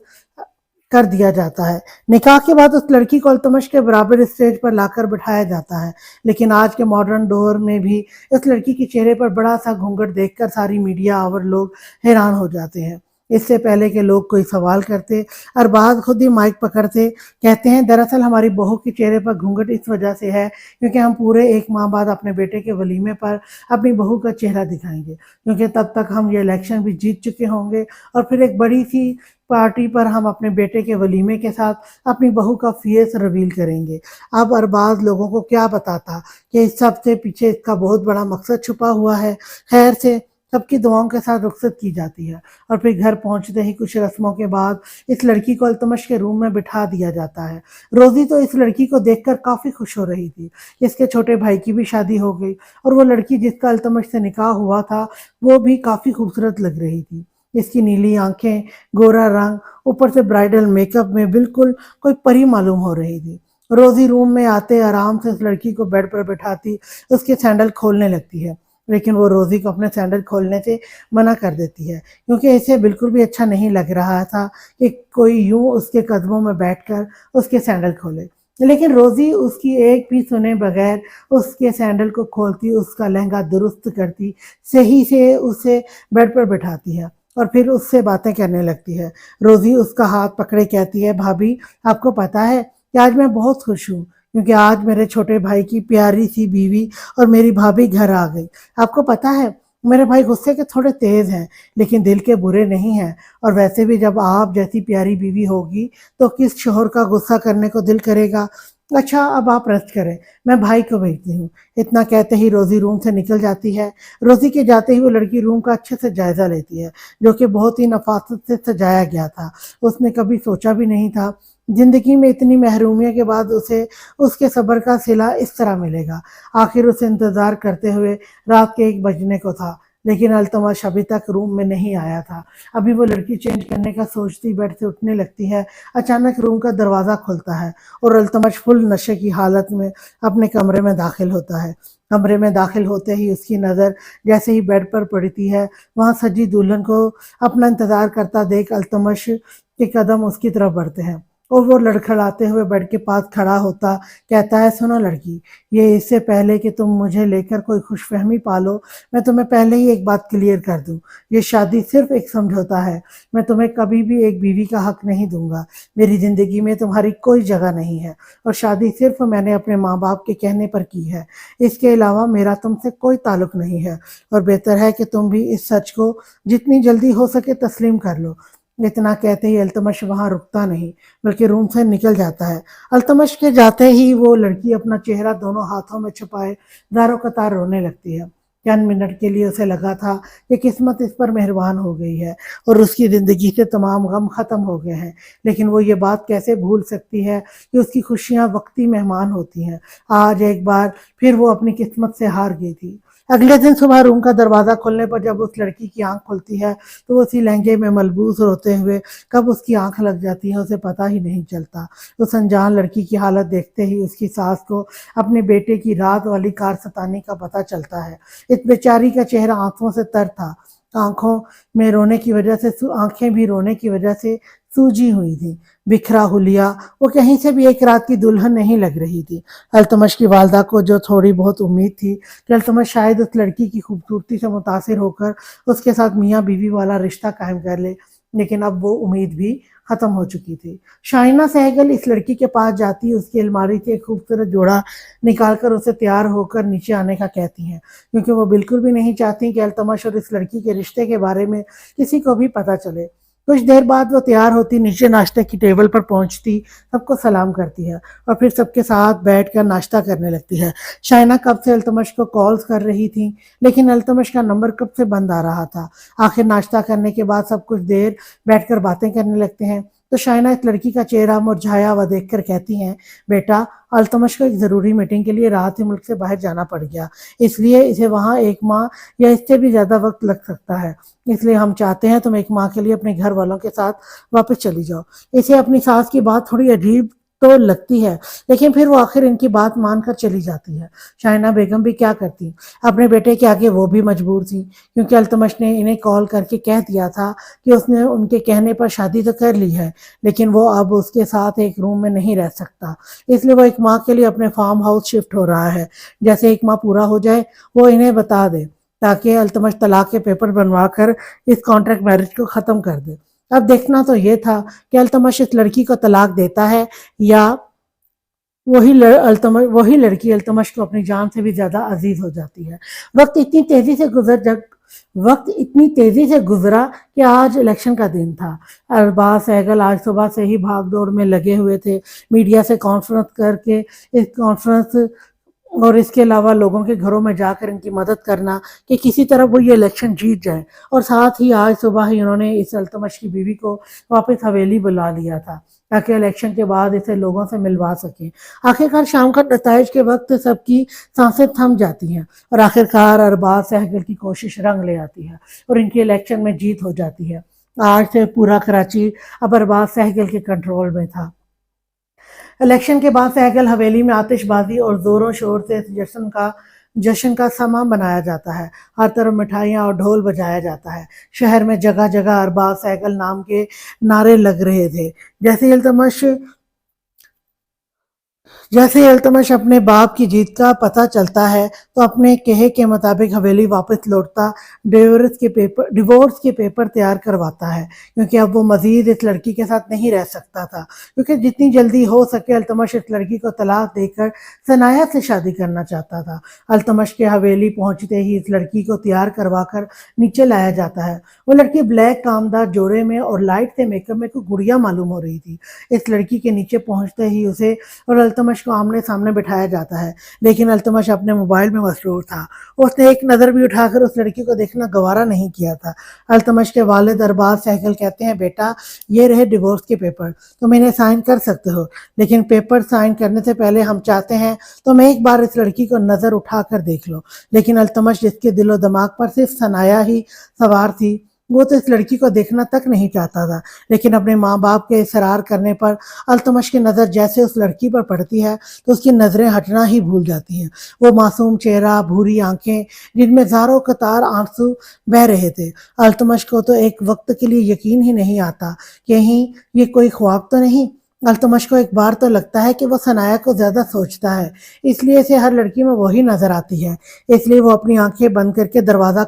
کر دیا جاتا ہے۔ نکاح کے بعد اس لڑکی کو التمش کے برابر اسٹیج پر لا کر بٹھایا جاتا ہے، لیکن آج کے ماڈرن دور میں بھی اس لڑکی کے چہرے پر بڑا سا گھونگھٹ دیکھ کر ساری میڈیا آور لوگ حیران ہو جاتے ہیں۔ اس سے پہلے کہ لوگ کوئی سوال کرتے، ارباز خود ہی مائک پکڑتے کہتے ہیں، دراصل ہماری بہو کے چہرے پر گھونگھٹ اس وجہ سے ہے کیونکہ ہم پورے 1 ماہ بعد اپنے بیٹے کے ولیمے پر اپنی بہو کا چہرہ دکھائیں گے، کیونکہ تب تک ہم یہ الیکشن بھی جیت چکے ہوں گے، اور پھر ایک بڑی سی پارٹی پر ہم اپنے بیٹے کے ولیمے کے ساتھ اپنی بہو کا فیس ریویل کریں گے۔ اب ارباز لوگوں کو کیا بتاتا کہ اس سب سے پیچھے اس کا بہت بڑا مقصد چھپا ہوا ہے۔ خیر سے سب کی دعاؤں کے ساتھ رخصت کی جاتی ہے، اور پھر گھر پہنچتے ہی کچھ رسموں کے بعد اس لڑکی کو التمش کے روم میں بٹھا دیا جاتا ہے۔ روزی تو اس لڑکی کو دیکھ کر کافی خوش ہو رہی تھی۔ اس کے چھوٹے بھائی کی بھی شادی ہو گئی، اور وہ لڑکی جس کا التمش سے نکاح ہوا تھا وہ بھی کافی خوبصورت لگ رہی تھی۔ اس کی نیلی آنکھیں، گورا رنگ، اوپر سے برائڈل میک اپ میں بالکل کوئی پری معلوم ہو رہی تھی۔ روزی روم میں آتے آرام سے اس لڑکی کو بیڈ پر بٹھاتی اس کے سینڈل کھولنے لگتی ہے، لیکن وہ روزی کو اپنے سینڈل کھولنے سے منع کر دیتی ہے، کیونکہ اسے بالکل بھی اچھا نہیں لگ رہا تھا کہ کوئی یوں اس کے قدموں میں بیٹھ کر اس کے سینڈل کھولے۔ لیکن روزی اس کی ایک بھی سنے بغیر اس کے سینڈل کو کھولتی، اس کا لہنگا درست کرتی، صحیح سے اسے بیڈ پر بٹھاتی ہے اور پھر اس سے باتیں کرنے لگتی ہے۔ روزی اس کا ہاتھ پکڑے کہتی ہے، بھابھی آپ کو پتا ہے کہ آج میں بہت خوش ہوں، کیونکہ آج میرے چھوٹے بھائی کی پیاری سی بیوی اور میری بھابھی گھر آ گئی۔ آپ کو پتا ہے میرے بھائی غصے کے تھوڑے تیز ہیں، لیکن دل کے برے نہیں ہیں، اور ویسے بھی جب آپ جیسی پیاری بیوی ہوگی تو کس شوہر کا غصہ کرنے کو دل کرے گا۔ اچھا اب آپ ریسٹ کریں، میں بھائی کو بھیجتی ہوں۔ اتنا کہتے ہی روزی روم سے نکل جاتی ہے۔ روزی کے جاتے ہی وہ لڑکی روم کا اچھے سے جائزہ لیتی ہے، جو کہ بہت ہی نفاست سے سجایا گیا تھا۔ اس نے کبھی سوچا بھی نہیں تھا زندگی میں اتنی محرومیت کے بعد اسے اس کے صبر کا صلہ اس طرح ملے گا۔ آخر اسے انتظار کرتے ہوئے رات کے 1 بجنے کو تھا، لیکن التمش ابھی تک روم میں نہیں آیا تھا۔ ابھی وہ لڑکی چینج کرنے کا سوچتی بیڈ سے اٹھنے لگتی ہے، اچانک روم کا دروازہ کھلتا ہے اور التمش فل نشے کی حالت میں اپنے کمرے میں داخل ہوتا ہے۔ کمرے میں داخل ہوتے ہی اس کی نظر جیسے ہی بیڈ پر پڑتی ہے، وہاں سجی دلہن کو اپنا انتظار کرتا دیکھ التمش کے قدم اس کی طرف بڑھتے ہیں اور وہ لڑکھڑاتے ہوئے بیڈ کے پاس کھڑا ہوتا کہتا ہے، سنو لڑکی، یہ اس سے پہلے کہ تم مجھے لے کر کوئی خوش فہمی پالو، میں تمہیں پہلے ہی ایک بات کلیئر کر دوں، یہ شادی صرف ایک سمجھوتا ہے، میں تمہیں کبھی بھی ایک بیوی کا حق نہیں دوں گا، میری زندگی میں تمہاری کوئی جگہ نہیں ہے، اور شادی صرف میں نے اپنے ماں باپ کے کہنے پر کی ہے، اس کے علاوہ میرا تم سے کوئی تعلق نہیں ہے، اور بہتر ہے کہ تم بھی اس سچ کو جتنی جلدی ہو سکے تسلیم کر لو۔ اتنا کہتے ہی التمش وہاں رکتا نہیں بلکہ روم سے نکل جاتا ہے۔ التمش کے جاتے ہی وہ لڑکی اپنا چہرہ دونوں ہاتھوں میں چھپائے زاروں قطار رونے لگتی ہے۔ چند منٹ کے لیے اسے لگا تھا کہ قسمت اس پر مہربان ہو گئی ہے اور اس کی زندگی سے تمام غم ختم ہو گئے ہیں، لیکن وہ یہ بات کیسے بھول سکتی ہے کہ اس کی خوشیاں وقتی مہمان ہوتی ہیں۔ آج ایک بار پھر وہ اپنی قسمت سے ہار گئی تھی۔ اگلے دن صبح روم کا دروازہ کھلنے پر جب اس لڑکی کی آنکھ کھلتی ہے تو وہ اسی لہنگے میں ملبوس روتے ہوئے کب اس کی آنکھ لگ جاتی ہے اسے پتہ ہی نہیں چلتا۔ اس انجان لڑکی کی حالت دیکھتے ہی اس کی ساس کو اپنے بیٹے کی رات والی کار ستانی کا پتہ چلتا ہے۔ اس بیچاری کا چہرہ آنکھوں سے تر تھا، آنکھیں بھی رونے کی وجہ سے سوجی ہوئی تھی، بکھرا ہولیا، وہ کہیں سے بھی ایک رات کی دلہن نہیں لگ رہی تھی۔ التمش کی والدہ کو جو تھوڑی بہت امید تھی کہ التمش شاید اس لڑکی کی خوبصورتی سے متاثر ہو کر اس کے ساتھ میاں بیوی والا رشتہ قائم کر لے، لیکن اب وہ امید بھی ختم ہو چکی تھی۔ شائنہ سہگل اس لڑکی کے پاس جاتی، اس کی الماری سے ایک خوبصورت جوڑا نکال کر اسے تیار ہو کر نیچے آنے کا کہتی ہیں، کیونکہ وہ بالکل بھی نہیں چاہتی کہ التمش اور اس لڑکی کے رشتے کے بارے میں کسی کو بھی پتہ چلے۔ کچھ دیر بعد وہ تیار ہوتی، نیچے ناشتے کی ٹیبل پر پہنچتی، سب کو سلام کرتی ہے اور پھر سب کے ساتھ بیٹھ کر ناشتہ کرنے لگتی ہے۔ شائنہ کب سے التمش کو کالز کر رہی تھی، لیکن التمش کا نمبر کب سے بند آ رہا تھا۔ آخر ناشتہ کرنے کے بعد سب کچھ دیر بیٹھ کر باتیں کرنے لگتے ہیں تو شائنہ اس لڑکی کا چہرہ مرجھایا ہوا دیکھ کر کہتی ہیں، بیٹا، التمش کو ایک ضروری میٹنگ کے لیے راحت ملک سے باہر جانا پڑ گیا، اس لیے اسے وہاں 1 ماہ یا اس سے بھی زیادہ وقت لگ سکتا ہے، اس لیے ہم چاہتے ہیں تم 1 ماہ کے لیے اپنے گھر والوں کے ساتھ واپس چلی جاؤ۔ اسے اپنی ساس کی بات تھوڑی عجیب تو لگتی ہے، لیکن پھر وہ آخر ان کی بات مان کر چلی جاتی ہے۔ شائنہ بیگم بھی کیا کرتی، اپنے بیٹے کے آگے وہ بھی مجبور تھی، کیونکہ التمش نے انہیں کال کر کے کہہ دیا تھا کہ اس نے ان کے کہنے پر شادی تو کر لی ہے، لیکن وہ اب اس کے ساتھ ایک روم میں نہیں رہ سکتا، اس لیے وہ 1 ماہ کے لیے اپنے فارم ہاؤس شفٹ ہو رہا ہے۔ جیسے 1 ماہ پورا ہو جائے وہ انہیں بتا دے تاکہ التمش طلاق کے پیپر بنوا کر اس کانٹریکٹ میرج کو ختم کر دے۔ اب دیکھنا تو یہ تھا کہ التمش اس لڑکی کو طلاق دیتا ہے یا وہی لڑکی التمش کو اپنی جان سے بھی زیادہ عزیز ہو جاتی ہے۔ وقت اتنی تیزی سے گزرا کہ آج الیکشن کا دن تھا۔ ارباز سہگل آج صبح سے ہی بھاگ دوڑ میں لگے ہوئے تھے، میڈیا سے کانفرنس کر کے اور اس کے علاوہ لوگوں کے گھروں میں جا کر ان کی مدد کرنا کہ کسی طرح وہ یہ الیکشن جیت جائیں، اور ساتھ ہی آج صبح ہی انہوں نے اس التمش کی بیوی کو واپس حویلی بلا لیا تھا تاکہ الیکشن کے بعد اسے لوگوں سے ملوا سکیں۔ آخرکار شام کا نتائج کے وقت سب کی سانسیں تھم جاتی ہیں اور آخرکار ارباز سہگل کی کوشش رنگ لے آتی ہے اور ان کی الیکشن میں جیت ہو جاتی ہے۔ آج سے پورا کراچی اب ارباز سہگل کے کنٹرول میں تھا۔ الیکشن کے بعد سہگل حویلی میں آتش بازی اور زور و شور سے جشن کا سماں بنایا جاتا ہے، ہر طرف مٹھائیاں اور ڈھول بجایا جاتا ہے۔ شہر میں جگہ جگہ ارباز سہگل نام کے نعرے لگ رہے تھے۔ جیسے التمش اپنے باپ کی جیت کا پتہ چلتا ہے تو اپنے کہے کے مطابق حویلی واپس لوٹتا ڈیورس کے پیپر تیار کرواتا ہے، کیونکہ اب وہ مزید اس لڑکی کے ساتھ نہیں رہ سکتا تھا، کیونکہ جتنی جلدی ہو سکے التمش اس لڑکی کو طلاق دے کر ثنایا سے شادی کرنا چاہتا تھا۔ التمش کے حویلی پہنچتے ہی اس لڑکی کو تیار کروا کر نیچے لایا جاتا ہے۔ وہ لڑکی بلیک کامدار جوڑے میں اور لائٹ سے میک اپ میں کوئی گڑیا معلوم ہو رہی تھی۔ اس لڑکی کے نیچے پہنچتے ہی اسے اور التمش کو آمنے سامنے بٹھایا جاتا ہے، لیکن التمش اپنے موبائل میں مصروف تھا۔ اس نے ایک نظر بھی اٹھا کر اس لڑکی کو دیکھنا گوارا نہیں کیا تھا۔ التمش کے والد ارباز سہگل کہتے ہیں، بیٹا یہ رہے ڈیورس کے پیپر، تم انہیں سائن کر سکتے ہو، لیکن پیپر سائن کرنے سے پہلے ہم چاہتے ہیں تم ایک بار اس لڑکی کو نظر اٹھا کر دیکھ لو۔ لیکن التمش، جس کے دل و دماغ پر صرف ثنایا ہی سوار تھی، وہ تو اس لڑکی کو دیکھنا تک نہیں چاہتا تھا، لیکن اپنے ماں باپ کے اصرار کرنے پر التمش کی نظر جیسے اس لڑکی پر پڑتی ہے تو اس کی نظریں ہٹنا ہی بھول جاتی ہیں۔ وہ معصوم چہرہ، بھوری آنکھیں جن میں زاروں قطار آنسو بہہ رہے تھے۔ التمش کو تو ایک وقت کے لیے یقین ہی نہیں آتا کہ کہیں یہ کوئی خواب تو نہیں۔ التمش کو ایک بار تو لگتا ہے کہ وہ ثنایا کو زیادہ سوچتا ہے، اس لیے اسے ہر لڑکی میں وہی نظر آتی ہے۔ اس لیے وہ اپنی آنکھیں بند کر کے دروازہ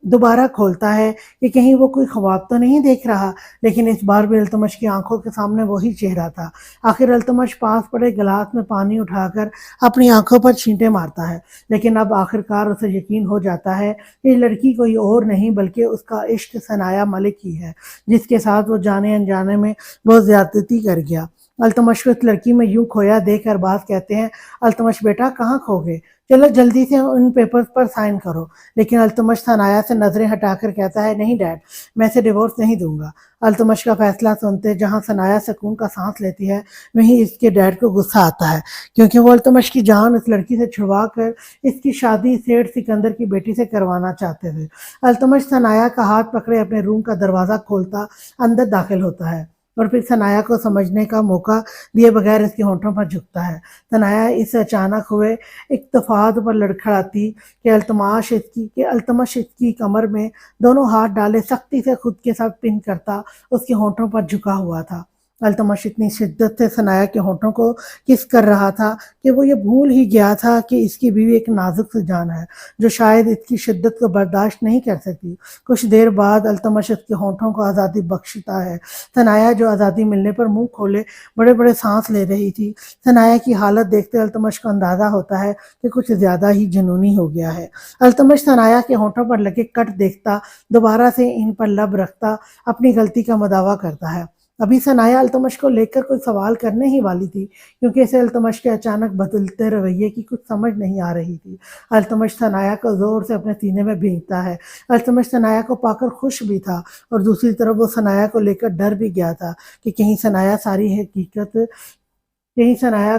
دوبارہ کھولتا ہے کہ کہیں وہ کوئی خواب تو نہیں دیکھ رہا، لیکن اس بار بھی التمش کی آنکھوں کے سامنے وہی چہرہ تھا۔ آخر التمش پاس پڑے گلاس میں پانی اٹھا کر اپنی آنکھوں پر چھینٹے مارتا ہے، لیکن اب آخرکار اسے یقین ہو جاتا ہے کہ یہ لڑکی کوئی اور نہیں بلکہ اس کا عشق ثنایا ملک ہی ہے، جس کے ساتھ وہ جانے انجانے میں بہت زیادتی کر گیا۔ التمش کو اس لڑکی میں یوں کھویا دیکھ کر باز کہتے ہیں، التمش بیٹا کہاں کھو گئے، چلو جلدی سے ان پیپرز پر سائن کرو۔ لیکن التمش ثنایا سے نظریں ہٹا کر کہتا ہے، نہیں ڈیڈ، میں اسے ڈیورس نہیں دوں گا۔ التمش کا فیصلہ سنتے جہاں ثنایا سکون کا سانس لیتی ہے، وہیں اس کے ڈیڈ کو غصہ آتا ہے، کیونکہ وہ التمش کی جان اس لڑکی سے چھڑوا کر اس کی شادی سیٹھ سکندر کی بیٹی سے کروانا چاہتے تھے۔ التمش ثنایا کا ہاتھ پکڑے اپنے روم کا دروازہ کھولتا اندر داخل ہوتا ہے اور پھر ثنایا کو سمجھنے کا موقع دیے بغیر اس کے ہونٹوں پر جھکتا ہے۔ ثنایا اس اچانک ہوئے اکتفاء پر لڑکھڑاتی کہ التمش اس کی کمر میں دونوں ہاتھ ڈالے سختی سے خود کے ساتھ پن کرتا اس کے ہونٹوں پر جھکا ہوا تھا۔ التمش اتنی شدت سے ثنایا کے ہونٹوں کو کس کر رہا تھا کہ وہ یہ بھول ہی گیا تھا کہ اس کی بیوی ایک نازک سی جان ہے جو شاید اس کی شدت کو برداشت نہیں کر سکتی۔ کچھ دیر بعد التمش اس کے ہونٹوں کو آزادی بخشتا ہے۔ ثنایا جو آزادی ملنے پر منہ کھولے بڑے بڑے سانس لے رہی تھی، ثنایا کی حالت دیکھتے التمش کو اندازہ ہوتا ہے کہ کچھ زیادہ ہی جنونی ہو گیا ہے۔ التمش ثنایا کے ہونٹوں پر لگے کٹ دیکھتا دوبارہ سے ان پر لب رکھتا اپنی غلطی کا مداوع کرتا ہے۔ ابھی ثنایا التمش کو لے کر کوئی سوال کرنے ہی والی تھی، کیونکہ اسے التمش کے اچانک بدلتے رویے کی کچھ سمجھ نہیں آ رہی تھی۔ التمش ثنایا کو زور سے اپنے سینے میں بھینچتا ہے۔ التمش ثنایا کو پا کر خوش بھی تھا اور دوسری طرف وہ ثنایا کو لے کر ڈر بھی گیا تھا کہ کہیں ثنایا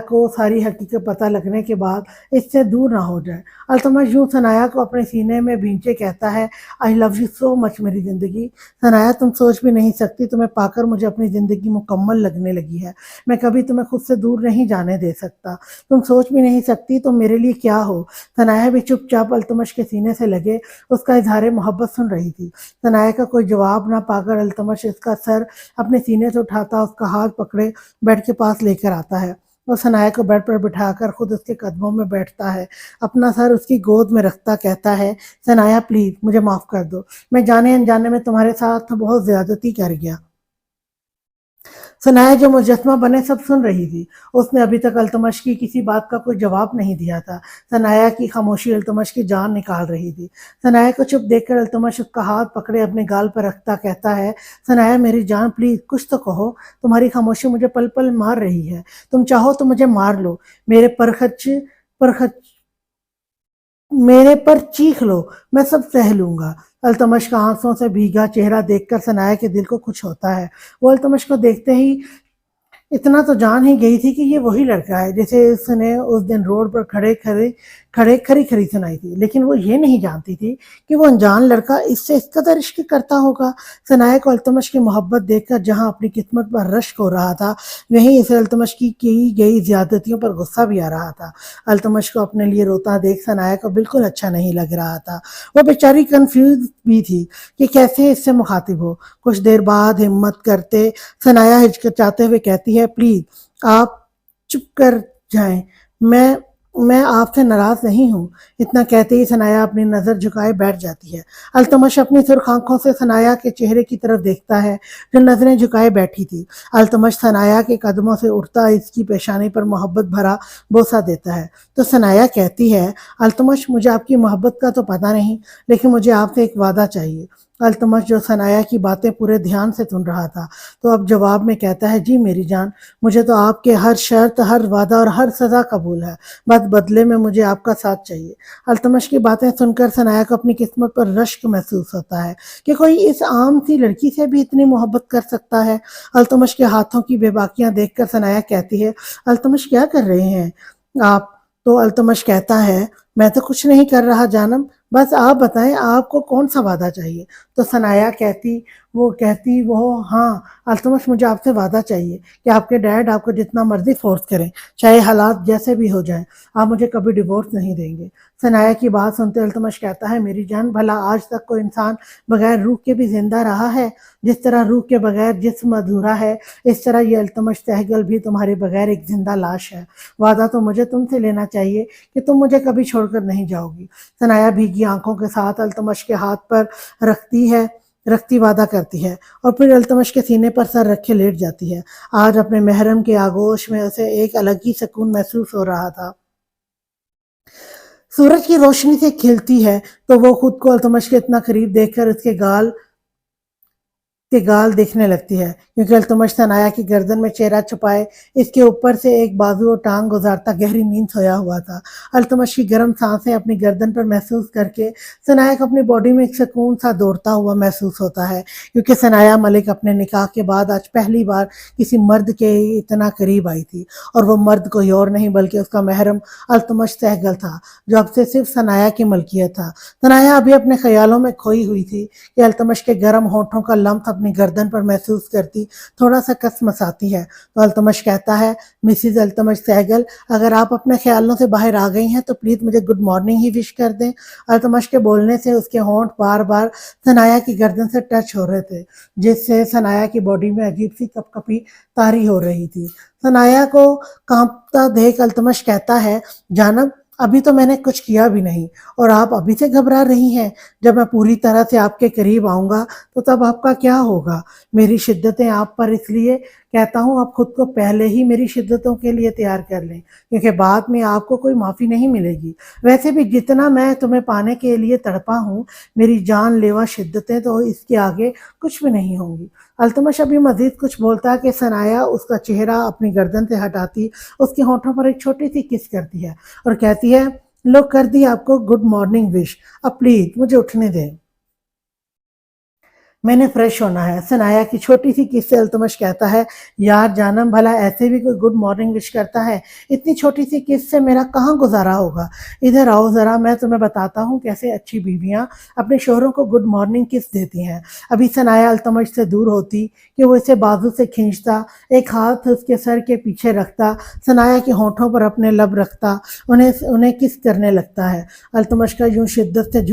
کو ساری حقیقت پتہ لگنے کے بعد اس سے دور نہ ہو جائے۔ التمش یوں ثنایا کو اپنے سینے میں بھینچے کہتا ہے، آئی لو یو سو مچ میری زندگی۔ ثنایا تم سوچ بھی نہیں سکتی، تمہیں پا کر مجھے اپنی زندگی مکمل لگنے لگی ہے۔ میں کبھی تمہیں خود سے دور نہیں جانے دے سکتا۔ تم سوچ بھی نہیں سکتی تم میرے لیے کیا ہو۔ ثنایا بھی چپ چاپ التمش کے سینے سے لگے اس کا اظہار محبت سن رہی تھی۔ ثنایا کا کوئی جواب نہ پا کر التمش اس کا سر اپنے سینے سے اٹھاتا اس کا ہاتھ پکڑے بیڈ کے پاس لے کر آتا ہے اور ثنایا کو بیڈ پر بٹھا کر خود اس کے قدموں میں بیٹھتا ہے، اپنا سر اس کی گود میں رکھتا کہتا ہے، ثنایا پلیز مجھے معاف کر دو، میں جانے انجانے میں تمہارے ساتھ بہت زیادتی کر گیا۔ ثنایا جو مجسمہ بنے سب سن رہی تھی، اس نے ابھی تک التمش کی کسی بات کا کوئی جواب نہیں دیا تھا۔ ثنایا کی خاموشی التمش کی جان نکال رہی تھی۔ ثنایا کو چپ دیکھ کر التمش اس کا ہاتھ پکڑے اپنے گال پر رکھتا کہتا ہے، ثنایا میری جان پلیز کچھ تو کہو، تمہاری خاموشی مجھے پل پل مار رہی ہے، تم چاہو تو مجھے مار لو، میرے پر چیخ لو، میں سب سہ لوں گا۔ التمش کا آنسوں سے بھیگا چہرہ دیکھ کر ثنایا کے دل کو کچھ ہوتا ہے۔ وہ التمش کو دیکھتے ہی اتنا تو جان ہی گئی تھی کہ یہ وہی لڑکا ہے جسے اس نے اس دن روڈ پر کھڑی سنائی تھی، لیکن وہ یہ نہیں جانتی تھی کہ وہ انجان لڑکا اس سے اس قدر عشق کرتا ہوگا۔ ثنایا کو التمش کی محبت دیکھ کر جہاں اپنی قسمت پر رشک ہو رہا تھا، وہیں اسے التمش کی گئی زیادتیوں پر غصہ بھی آ رہا تھا۔ التمش کو اپنے لیے روتا دیکھ ثنایا کو بالکل اچھا نہیں لگ رہا تھا۔ وہ بیچاری کنفیوز بھی تھی کہ کیسے اس سے مخاطب ہو۔ کچھ دیر بعد ہمت کرتے ثنایا ہچکچاتے ہوئے کہتی ہے، پلیز آپ چپ کر جائیں، میں آپ سے ناراض نہیں ہوں۔ اتنا کہتے ہی ثنایا اپنی نظر جھکائے بیٹھ جاتی ہے۔ التمش اپنی سرخ آنکھوں سے ثنایا کے چہرے کی طرف دیکھتا ہے جو نظریں جھکائے بیٹھی تھی۔ التمش ثنایا کے قدموں سے اٹھتا اس کی پیشانی پر محبت بھرا بوسہ دیتا ہے تو ثنایا کہتی ہے، التمش مجھے آپ کی محبت کا تو پتہ نہیں، لیکن مجھے آپ سے ایک وعدہ چاہیے अल्तमश जो सनाया की बातें पूरे ध्यान से सुन रहा था, तो अब जवाब में कहता है, जी मेरी जान, मुझे तो आपके हर शर्त, हर वादा और हर सज़ा कबूल है, बस बदले में मुझे आपका साथ चाहिए। अल्तमश की बातें सुनकर सनाया को अपनी किस्मत पर रश्क महसूस होता है कि कोई इस आम सी लड़की से भी इतनी मोहब्बत कर सकता है। अल्तमश के हाथों की बेबाकियां देखकर सनाया कहती है, अल्तमश क्या कर रहे हैं आप? तो अल्तमश कहता है, मैं तो कुछ नहीं कर रहा जानम, बस आप बताएं आपको कौन सा वादा चाहिए? तो सनाया कहती वो हाँ अल्तमश, मुझे आपसे वादा चाहिए कि आपके डैड आपको जितना मर्जी फोर्स करें, चाहे हालात जैसे भी हो जाएं, आप मुझे कभी डिवोर्स नहीं देंगे। सनाया की बात सुनते अल्तमश कहता है, मेरी जान, भला आज तक कोई इंसान बगैर रूह के भी जिंदा रहा है? जिस तरह रूह के बगैर जिस्म अधूरा है, इस तरह ये अल्तमश सहगल भी तुम्हारे बगैर एक जिंदा लाश है। वादा तो मुझे तुमसे लेना चाहिए कि तुम मुझे कभी छोड़कर नहीं जाओगी। सनाया भीगी आंखों के साथ अल्तमश के हाथ पर रखती वादा करती है और फिर अल्तमश के सीने पर सर रखे लेट जाती है। आज अपने महरम के आगोश में उसे एक अलग ही सुकून महसूस हो रहा था। सूरज की रोशनी से खिलती है तो वो खुद को अल्तमश के इतना करीब देखकर उसके गाल देखने लगती है, क्योंकि अल्तमश सनाया की गर्दन में चेहरा छुपाए इसके ऊपर से एक बाजू और टांग गुजारता गहरी नींद सोया हुआ था। अल्तमश की गर्म सांसें अपनी गर्दन पर महसूस करके सनाया को अपनी बॉडी में एक सुकून सा दौड़ता हुआ महसूस होता है, क्योंकि सनाया मलिक अपने निकाह के बाद आज पहली बार किसी मर्द के इतना करीब आई थी, और वो मर्द कोई और नहीं बल्कि उसका महरम अल्तमश सहगल था, जो अब से सिर्फ सनाया की मलकियत था। सनाया अभी अपने ख्यालों में खोई हुई थी कि अल्तमश के गर्म होठों का लम्स अपनी गर्दन पर महसूस करती थोड़ा सा कसमसाती है। तो अल्तमश कहता है, मिसिज अल्तमश सहगल, अगर आप अपने ख्यालों से बाहर आ गई हैं तो प्लीज मुझे गुड मॉर्निंग ही विश कर दें। अल्तमश के बोलने से उसके होंठ बार बार सनाया की गर्दन से टच हो रहे थे, जिससे सनाया की बॉडी में अजीब सी कपकपी तारी हो रही थी। सनाया को कांपता देख अल्तमश कहता है, जानब, अभी तो मैंने कुछ किया भी नहीं और आप अभी से घबरा रही हैं। जब मैं पूरी तरह से आपके करीब आऊंगा तो तब आपका क्या होगा? मेरी शिद्दतें आप पर इसलिए कहता हूँ, आप खुद को पहले ही मेरी शिद्दतों के लिए तैयार कर लें, क्योंकि बाद में आपको कोई माफ़ी नहीं मिलेगी। वैसे भी जितना मैं तुम्हें पाने के लिए तड़पा हूँ, मेरी जानलेवा शिद्दतें तो इसके आगे कुछ भी नहीं होंगी। अल्तमश अभी मजीद कुछ बोलता है कि सनाया उसका चेहरा अपनी गर्दन से हटाती उसके होठों पर एक छोटी सी किस करती है और कहती है, लो कर दी आपको गुड मॉर्निंग विश, अब प्लीज मुझे उठने दें, मैंने फ्रेश होना है। सनाया की छोटी सी किस से अल्तमश कहता है, यार जानम, भला ऐसे भी कोई गुड मॉर्निंग विश करता है? इतनी छोटी सी किस से मेरा कहाँ गुजारा होगा? इधर आओ ज़रा, मैं तुम्हें बताता हूँ कैसे अच्छी बीवियाँ अपने शोहरों को गुड मॉर्निंग किस देती हैं। अभी सनाया अल्तमश से दूर होती कि वो इसे बाजू से खींचता, एक हाथ उसके सर के पीछे रखता, सनाया के होठों पर अपने लब रखता, उन्हें उन्हें किस करने लगता है। अल्तमश का यूं शिद्दत से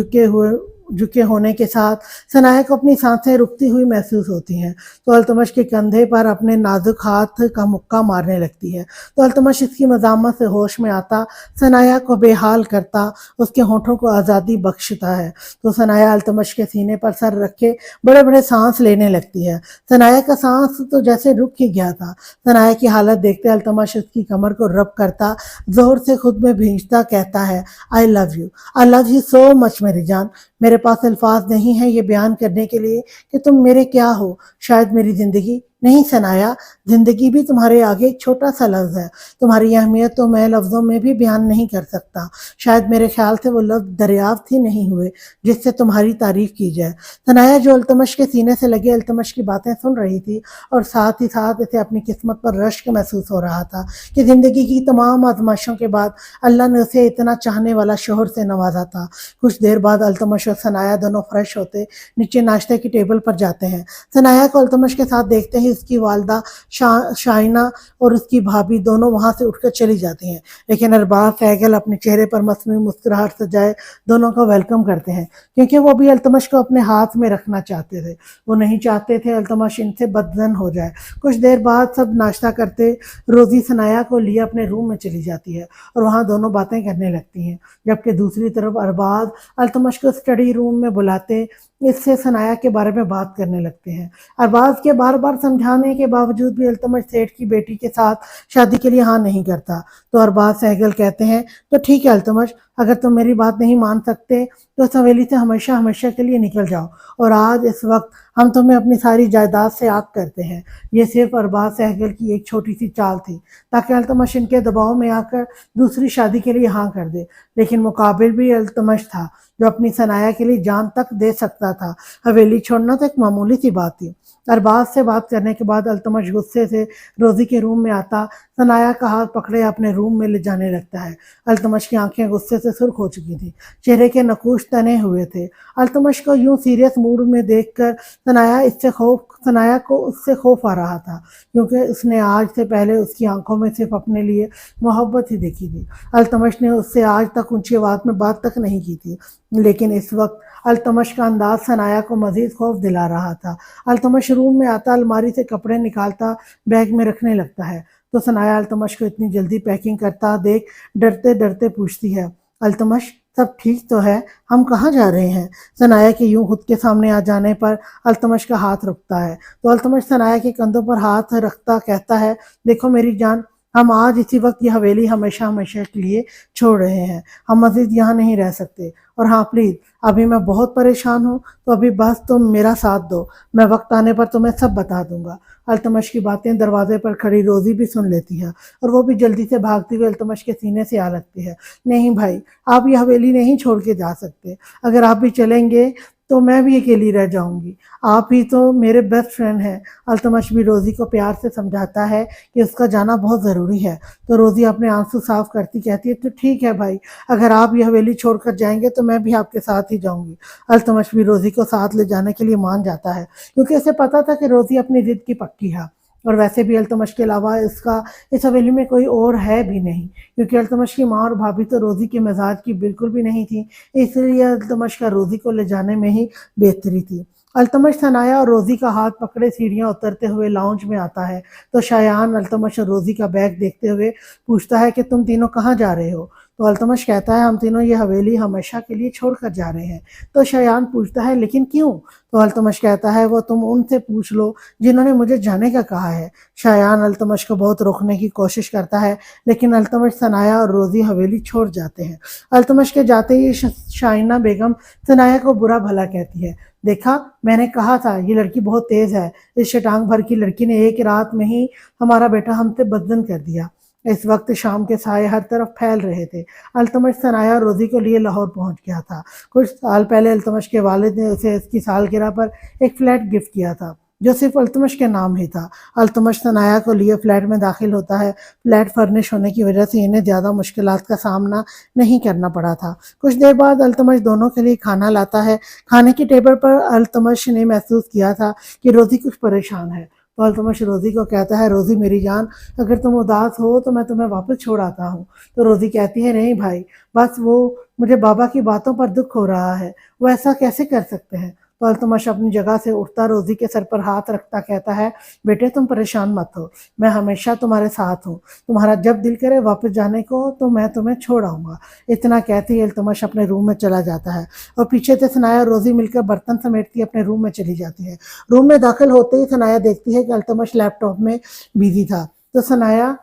झुके होने के साथ सनाया को अपनी सांसें रुकती हुई महसूस होती हैं, तो अल्तमश के कंधे पर अपने नाजुक हाथ का मुक्का मारने लगती है। तो अल्तमश इसकी मजामत से होश में आता, सनाया को बेहाल करता, उसके होठों को आज़ादी बख्शता है। तो सनाया अल्तमश के सीने पर सर रखे बड़े बड़े सांस लेने लगती है। सनाया का सांस तो जैसे रुक ही गया था। सनाया की हालत देखते अल्तमश उसकी कमर को रब करता, जोर से खुद में भींचता कहता है, I love you so much मेरी जान। मेरे पास अल्फाज नहीं है ये बयान करने के लिए कि तुम मेरे क्या हो। शायद मेरी जिंदगी नहीं सनाया, जिंदगी भी तुम्हारे आगे एक छोटा सा लफ्ज़ है। तुम्हारी अहमियत तो मैं लफ्ज़ों में भी बयान नहीं कर सकता। शायद मेरे ख्याल से वो लफ्ज़ दरियाफ्त ही नहीं हुए जिससे तुम्हारी तारीफ की जाए। सनाया जो अल्तमश के सीने से लगे अल्तमश की बातें सुन रही थी और साथ ही साथ इसे अपनी किस्मत पर रश्क महसूस हो रहा था कि ज़िंदगी की तमाम आजमाइशों के बाद अल्लाह ने उसे इतना चाहने वाला शोहर से नवाजा था। कुछ देर बाद अल्तमश और सनाया दोनों फ्रेश होते नीचे नाश्ते की टेबल पर जाते हैं। सनाया को अल्तमश के साथ देखते ही उसकी वालदा शाइना और उसकी भाभी दोनों वहां से उठकर चली जाती हैं, लेकिन अरबाज सहगल अपने चेहरे पर मसनूई मुस्कुराहट सजाए दोनों को वेलकम करते हैं, क्योंकि वो भी अल्तमश को अपने हाथ में रखना चाहते थे। वो नहीं चाहते थे अल्तमश इनसे बदजन हो जाए। कुछ देर बाद सब नाश्ता करते रोजी सनाया को लिए अपने रूम में चली जाती है और वहाँ दोनों बातें करने लगती हैं, जबकि दूसरी तरफ अरबाज अल्तमश को स्टडी रूम में बुलाते इससे सनाया के बारे में बात करने लगते हैं। अरबाज के बार बार समझाने के बावजूद भी अल्तमश सेठ की बेटी के साथ शादी के लिए हाँ नहीं करता। तो अरबाज सहगल कहते हैं, तो ठीक है अल्तमश, اگر تم میری بات نہیں مان سکتے تو اس حویلی سے ہمیشہ ہمیشہ کے لیے نکل جاؤ، اور آج اس وقت ہم تمہیں اپنی ساری جائیداد سے عاق کرتے ہیں۔ یہ صرف ارباز سہگل کی ایک چھوٹی سی چال تھی تاکہ التمش ان کے دباؤ میں آ کر دوسری شادی کے لیے ہاں کر دے، لیکن مقابل بھی التمش تھا جو اپنی ثنایا کے لیے جان تک دے سکتا تھا۔ حویلی چھوڑنا تو ایک معمولی سی بات تھی۔ ارباز سے بات کرنے کے بعد التمش غصے سے روزی کے روم میں آتا، ثنایا کا ہاتھ پکڑے اپنے روم میں لے جانے لگتا ہے۔ التمش کی آنکھیں غصے سے سرخ ہو چکی تھیں، چہرے کے نقوش تنے ہوئے تھے۔ التمش کو یوں سیریس موڈ میں دیکھ کر ثنایا کو اس سے خوف آ رہا تھا، کیونکہ اس نے آج سے پہلے اس کی آنکھوں میں صرف اپنے لیے محبت ہی دیکھی تھی۔ التمش نے اس سے آج تک اونچی آواز میں بات تک نہیں کی تھی، لیکن اس وقت التمش کا انداز ثنایا کو مزید خوف دلا رہا تھا۔ التمش روم میں آتا، الماری سے کپڑے نکالتا، بیگ میں رکھنے لگتا ہے تو ثنایا التمش کو اتنی جلدی پیکنگ کرتا دیکھ ڈرتے ڈرتے پوچھتی ہے، التمش سب ٹھیک تو ہے؟ ہم کہاں جا رہے ہیں؟ ثنایا کے یوں خود کے سامنے آ جانے پر التمش کا ہاتھ رکتا ہے تو التمش ثنایا کے کندھوں پر ہاتھ رکھتا کہتا ہے، دیکھو میری جان، ہم آج اسی وقت یہ حویلی ہمیشہ ہمیشہ کے لیے چھوڑ رہے ہیں، ہم مزید یہاں نہیں رہ سکتے، اور ہاں پلیز ابھی میں بہت پریشان ہوں تو ابھی بس تم میرا ساتھ دو، میں وقت آنے پر تمہیں سب بتا دوں گا۔ التمش کی باتیں دروازے پر کھڑی روزی بھی سن لیتی ہے اور وہ بھی جلدی سے بھاگتی ہوئی التمش کے سینے سے آ لگتی ہے، نہیں بھائی، آپ یہ حویلی نہیں چھوڑ کے جا سکتے، اگر آپ بھی چلیں گے تو میں بھی اکیلی رہ جاؤں گی، آپ ہی تو میرے بیسٹ فرینڈ ہیں۔ التمش بھی روزی کو پیار سے سمجھاتا ہے کہ اس کا جانا بہت ضروری ہے تو روزی اپنے آنسو صاف کرتی کہتی ہے، تو ٹھیک ہے بھائی، اگر آپ یہ حویلی چھوڑ کر جائیں گے تو میں بھی آپ کے ساتھ ہی جاؤں گی۔ التمش بھی روزی کو ساتھ لے جانے کے لیے مان جاتا ہے، کیونکہ اسے پتا تھا کہ روزی اپنی ضد کی پکی ہے، اور ویسے بھی التمش کے علاوہ اس حویلی میں کوئی اور ہے بھی نہیں، کیونکہ التمش کی ماں اور بھابھی تو روزی کے مزاج کی بالکل بھی نہیں تھی، اس لیے التمش کا روزی کو لے جانے میں ہی بہتری تھی۔ التمش ثنایا اور روزی کا ہاتھ پکڑے سیڑھیاں اترتے ہوئے لاؤنج میں آتا ہے تو شایان التمش اور روزی کا بیگ دیکھتے ہوئے پوچھتا ہے کہ تم تینوں کہاں جا رہے ہو؟ تو التمش کہتا ہے، ہم تینوں یہ حویلی ہمیشہ کے لیے چھوڑ کر جا رہے ہیں۔ تو شایان پوچھتا ہے، لیکن کیوں؟ تو التمش کہتا ہے، وہ تم ان سے پوچھ لو جنہوں نے مجھے جانے کا کہا ہے۔ شایان التمش کو بہت روکنے کی کوشش کرتا ہے، لیکن التمش، ثنایا اور روزی حویلی چھوڑ جاتے ہیں۔ التمش کے جاتے ہی شائنہ بیگم ثنایا کو برا بھلا کہتی ہے، دیکھا میں نے کہا تھا یہ لڑکی بہت تیز ہے، اس شٹانگ بھر کی لڑکی نے ایک رات میں ہی ہمارا بیٹا ہم سے بدزن کر دیا۔ اس وقت شام کے سائے ہر طرف پھیل رہے تھے۔ التمش ثنایا اور روزی کے لیے لاہور پہنچ گیا تھا۔ کچھ سال پہلے التمش کے والد نے اسے اس کی سالگرہ پر ایک فلیٹ گفٹ کیا تھا جو صرف التمش کے نام ہی تھا۔ التمش ثنایا کو لیے فلیٹ میں داخل ہوتا ہے۔ فلیٹ فرنش ہونے کی وجہ سے انہیں زیادہ مشکلات کا سامنا نہیں کرنا پڑا تھا۔ کچھ دیر بعد التمش دونوں کے لیے کھانا لاتا ہے۔ کھانے کی ٹیبل پر التمش نے محسوس کیا تھا کہ روزی کچھ پریشان ہے تو التمش روزی کو کہتا ہے، روزی میری جان، اگر تم اداس ہو تو میں تمہیں واپس چھوڑ آتا ہوں۔ تو روزی کہتی ہے، نہیں بھائی، بس وہ مجھے بابا کی باتوں پر دکھ ہو رہا ہے، وہ ایسا کیسے کر سکتے ہیں؟ تو التمش اپنی جگہ سے اٹھتا روزی کے سر پر ہاتھ رکھتا کہتا ہے، بیٹے تم پریشان مت ہو، میں ہمیشہ تمہارے ساتھ ہوں، تمہارا جب دل کرے واپس جانے کو تو میں تمہیں چھوڑ آؤں گا۔ اتنا کہتے ہی التمش اپنے روم میں چلا جاتا ہے اور پیچھے سے ثنایا اور روزی مل کر برتن سمیٹتی اپنے روم میں چلی جاتی ہے۔ روم میں داخل ہوتے ہی ثنایا دیکھتی ہے کہ التمش لیپ ٹاپ میں بیزی تھا تو ثنایا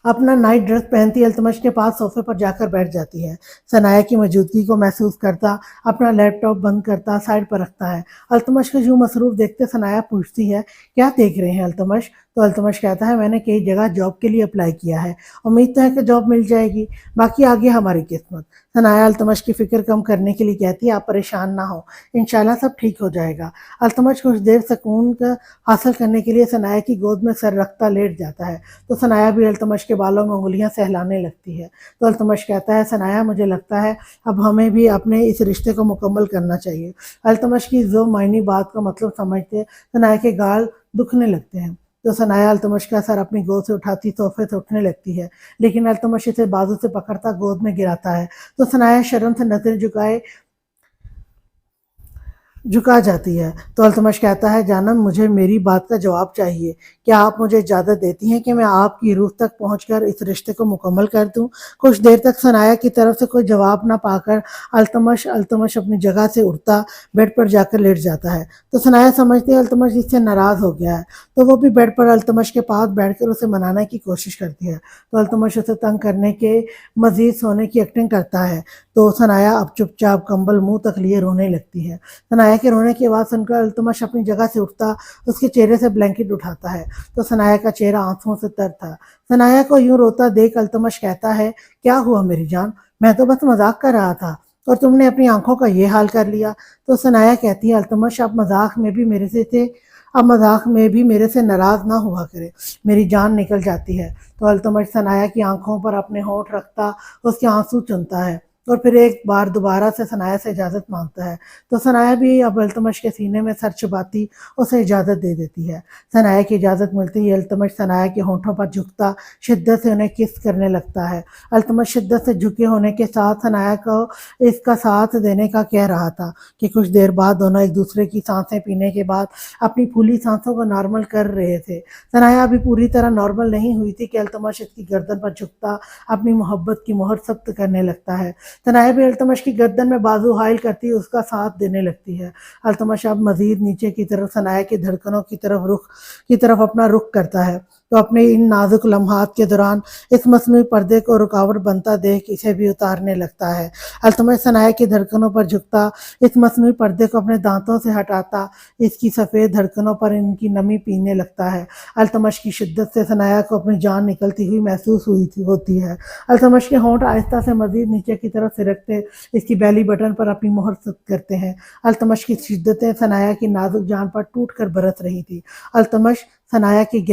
اپنا نائٹ ڈریس پہنتی التمش کے پاس صوفے پر جا کر بیٹھ جاتی ہے۔ ثنایا کی موجودگی کو محسوس کرتا اپنا لیپ ٹاپ بند کرتا سائڈ پر رکھتا ہے۔ التمش کو یوں مصروف دیکھتے ثنایا پوچھتی ہے، کیا دیکھ رہے ہیں التمش؟ تو التمش کہتا ہے، میں نے کئی جگہ جاب کے لیے اپلائی کیا ہے، امید تو ہے کہ جاب مل جائے گی، باقی آگے ہماری قسمت۔ ثنایا التمش کی فکر کم کرنے کے لیے کہتی ہے، آپ پریشان نہ ہو، انشاءاللہ سب ٹھیک ہو جائے گا۔ التمش کچھ دیر سکون کا حاصل کرنے کے لیے ثنایا کی گود میں سر رکھتا لیٹ جاتا ہے تو ثنایا بھی التمش کے بالوں میں انگلیاں سہلانے لگتی ہے تو التمش کہتا ہے، ثنایا مجھے لگتا ہے اب ہمیں بھی اپنے اس رشتے کو مکمل کرنا چاہیے۔ التمش کی ذو معنی بات کا مطلب سمجھتے ثنایا کے گال دکھنے لگتے ہیں تو ثنایا التمش کا سر اپنی گود سے اٹھاتی صوفے سے اٹھنے لگتی ہے، لیکن التمش اسے بازو سے پکڑتا گود میں گراتا ہے تو ثنایا شرم سے نظر جھکا جاتی ہے۔ تو التمش کہتا ہے جانم مجھے میری بات کا جواب چاہیے، کیا آپ مجھے اجازت دیتی ہیں کہ میں آپ کی روح تک پہنچ کر اس رشتے کو مکمل کر دوں؟ کچھ دیر تک ثنایا کی طرف سے کوئی جواب نہ پا کر التمش اپنی جگہ سے اٹھتا بیڈ پر جا کر لیٹ جاتا ہے۔ تو ثنایا سمجھتی ہے التمش اس سے ناراض ہو گیا ہے، تو وہ بھی بیڈ پر التمش کے پاس بیٹھ کر اسے منانے کی کوشش کرتی ہے۔ تو التمش اسے تنگ کرنے کے مزید سونے کی ایکٹنگ کرتا ہے، تو ثنایا اب چپ چاپ کمبل منہ تک لیے رونے لگتی ہے۔ ثنایا کے رونے کی آواز سن کر التمش اپنی جگہ سے اٹھتا اس کے چہرے سے بلینکٹ اٹھاتا ہے، تو ثنایا کا چہرہ آنسوؤں سے تر تھا۔ ثنایا کو یوں روتا دیکھ التمش کہتا ہے کیا ہوا میری جان، میں تو بس مذاق کر رہا تھا اور تم نے اپنی آنکھوں کا یہ حال کر لیا۔ تو ثنایا کہتی ہے التمش اب مذاق میں بھی میرے سے تھے، اب مذاق میں بھی میرے سے ناراض نہ ہوا کرے، میری جان نکل جاتی ہے۔ تو التمش ثنایا کی آنکھوں پر اپنے ہونٹ رکھتا اس کے آنسو چنتا ہے اور پھر ایک بار دوبارہ سے ثنایا سے اجازت مانگتا ہے۔ تو ثنایا بھی اب التمش کے سینے میں سر چباتی اسے اجازت دے دیتی ہے۔ ثنایا کی اجازت ملتی ہی التمش ثنایا کے ہونٹوں پر جھکتا شدت سے انہیں کس کرنے لگتا ہے۔ التمش شدت سے جھکے ہونے کے ساتھ ثنایا کو اس کا ساتھ دینے کا کہہ رہا تھا کہ کچھ دیر بعد دونوں ایک دوسرے کی سانسیں پینے کے بعد اپنی پھولی سانسوں کو نارمل کر رہے تھے۔ ثنایا ابھی پوری طرح نارمل نہیں ہوئی تھی کہ التمش اس کی گردن پر جھکتا اپنی محبت کی مہر ثبت کرنے لگتا ہے۔ ثنایا بھی التمش کی گردن میں بازو حائل کرتی اس کا ساتھ دینے لگتی ہے۔ التمش اب مزید نیچے کی طرف ثنایا کی دھڑکنوں کی طرف اپنا رخ کرتا ہے، تو اپنے ان نازک لمحات کے دوران اس مصنوعی پردے کو رکاوٹ بنتا دیکھ اسے بھی اتارنے لگتا ہے۔ التمش ثنایا کی دھڑکنوں پر جھکتا اس مصنوعی پردے کو اپنے دانتوں سے ہٹاتا اس کی سفید دھڑکنوں پر ان کی نمی پینے لگتا ہے۔ التمش کی شدت سے ثنایا کو اپنی جان نکلتی ہوئی محسوس ہوتی ہے۔ التمش کے ہونٹ آہستہ سے مزید نیچے کی طرف سرکتے اس کی بیلی بٹن پر اپنی مہر ثبت کرتے ہیں۔ التمش کی شدتیں ثنایا کی نازک جان پر ٹوٹ کر برس رہی تھی۔ التمش ثنایا کی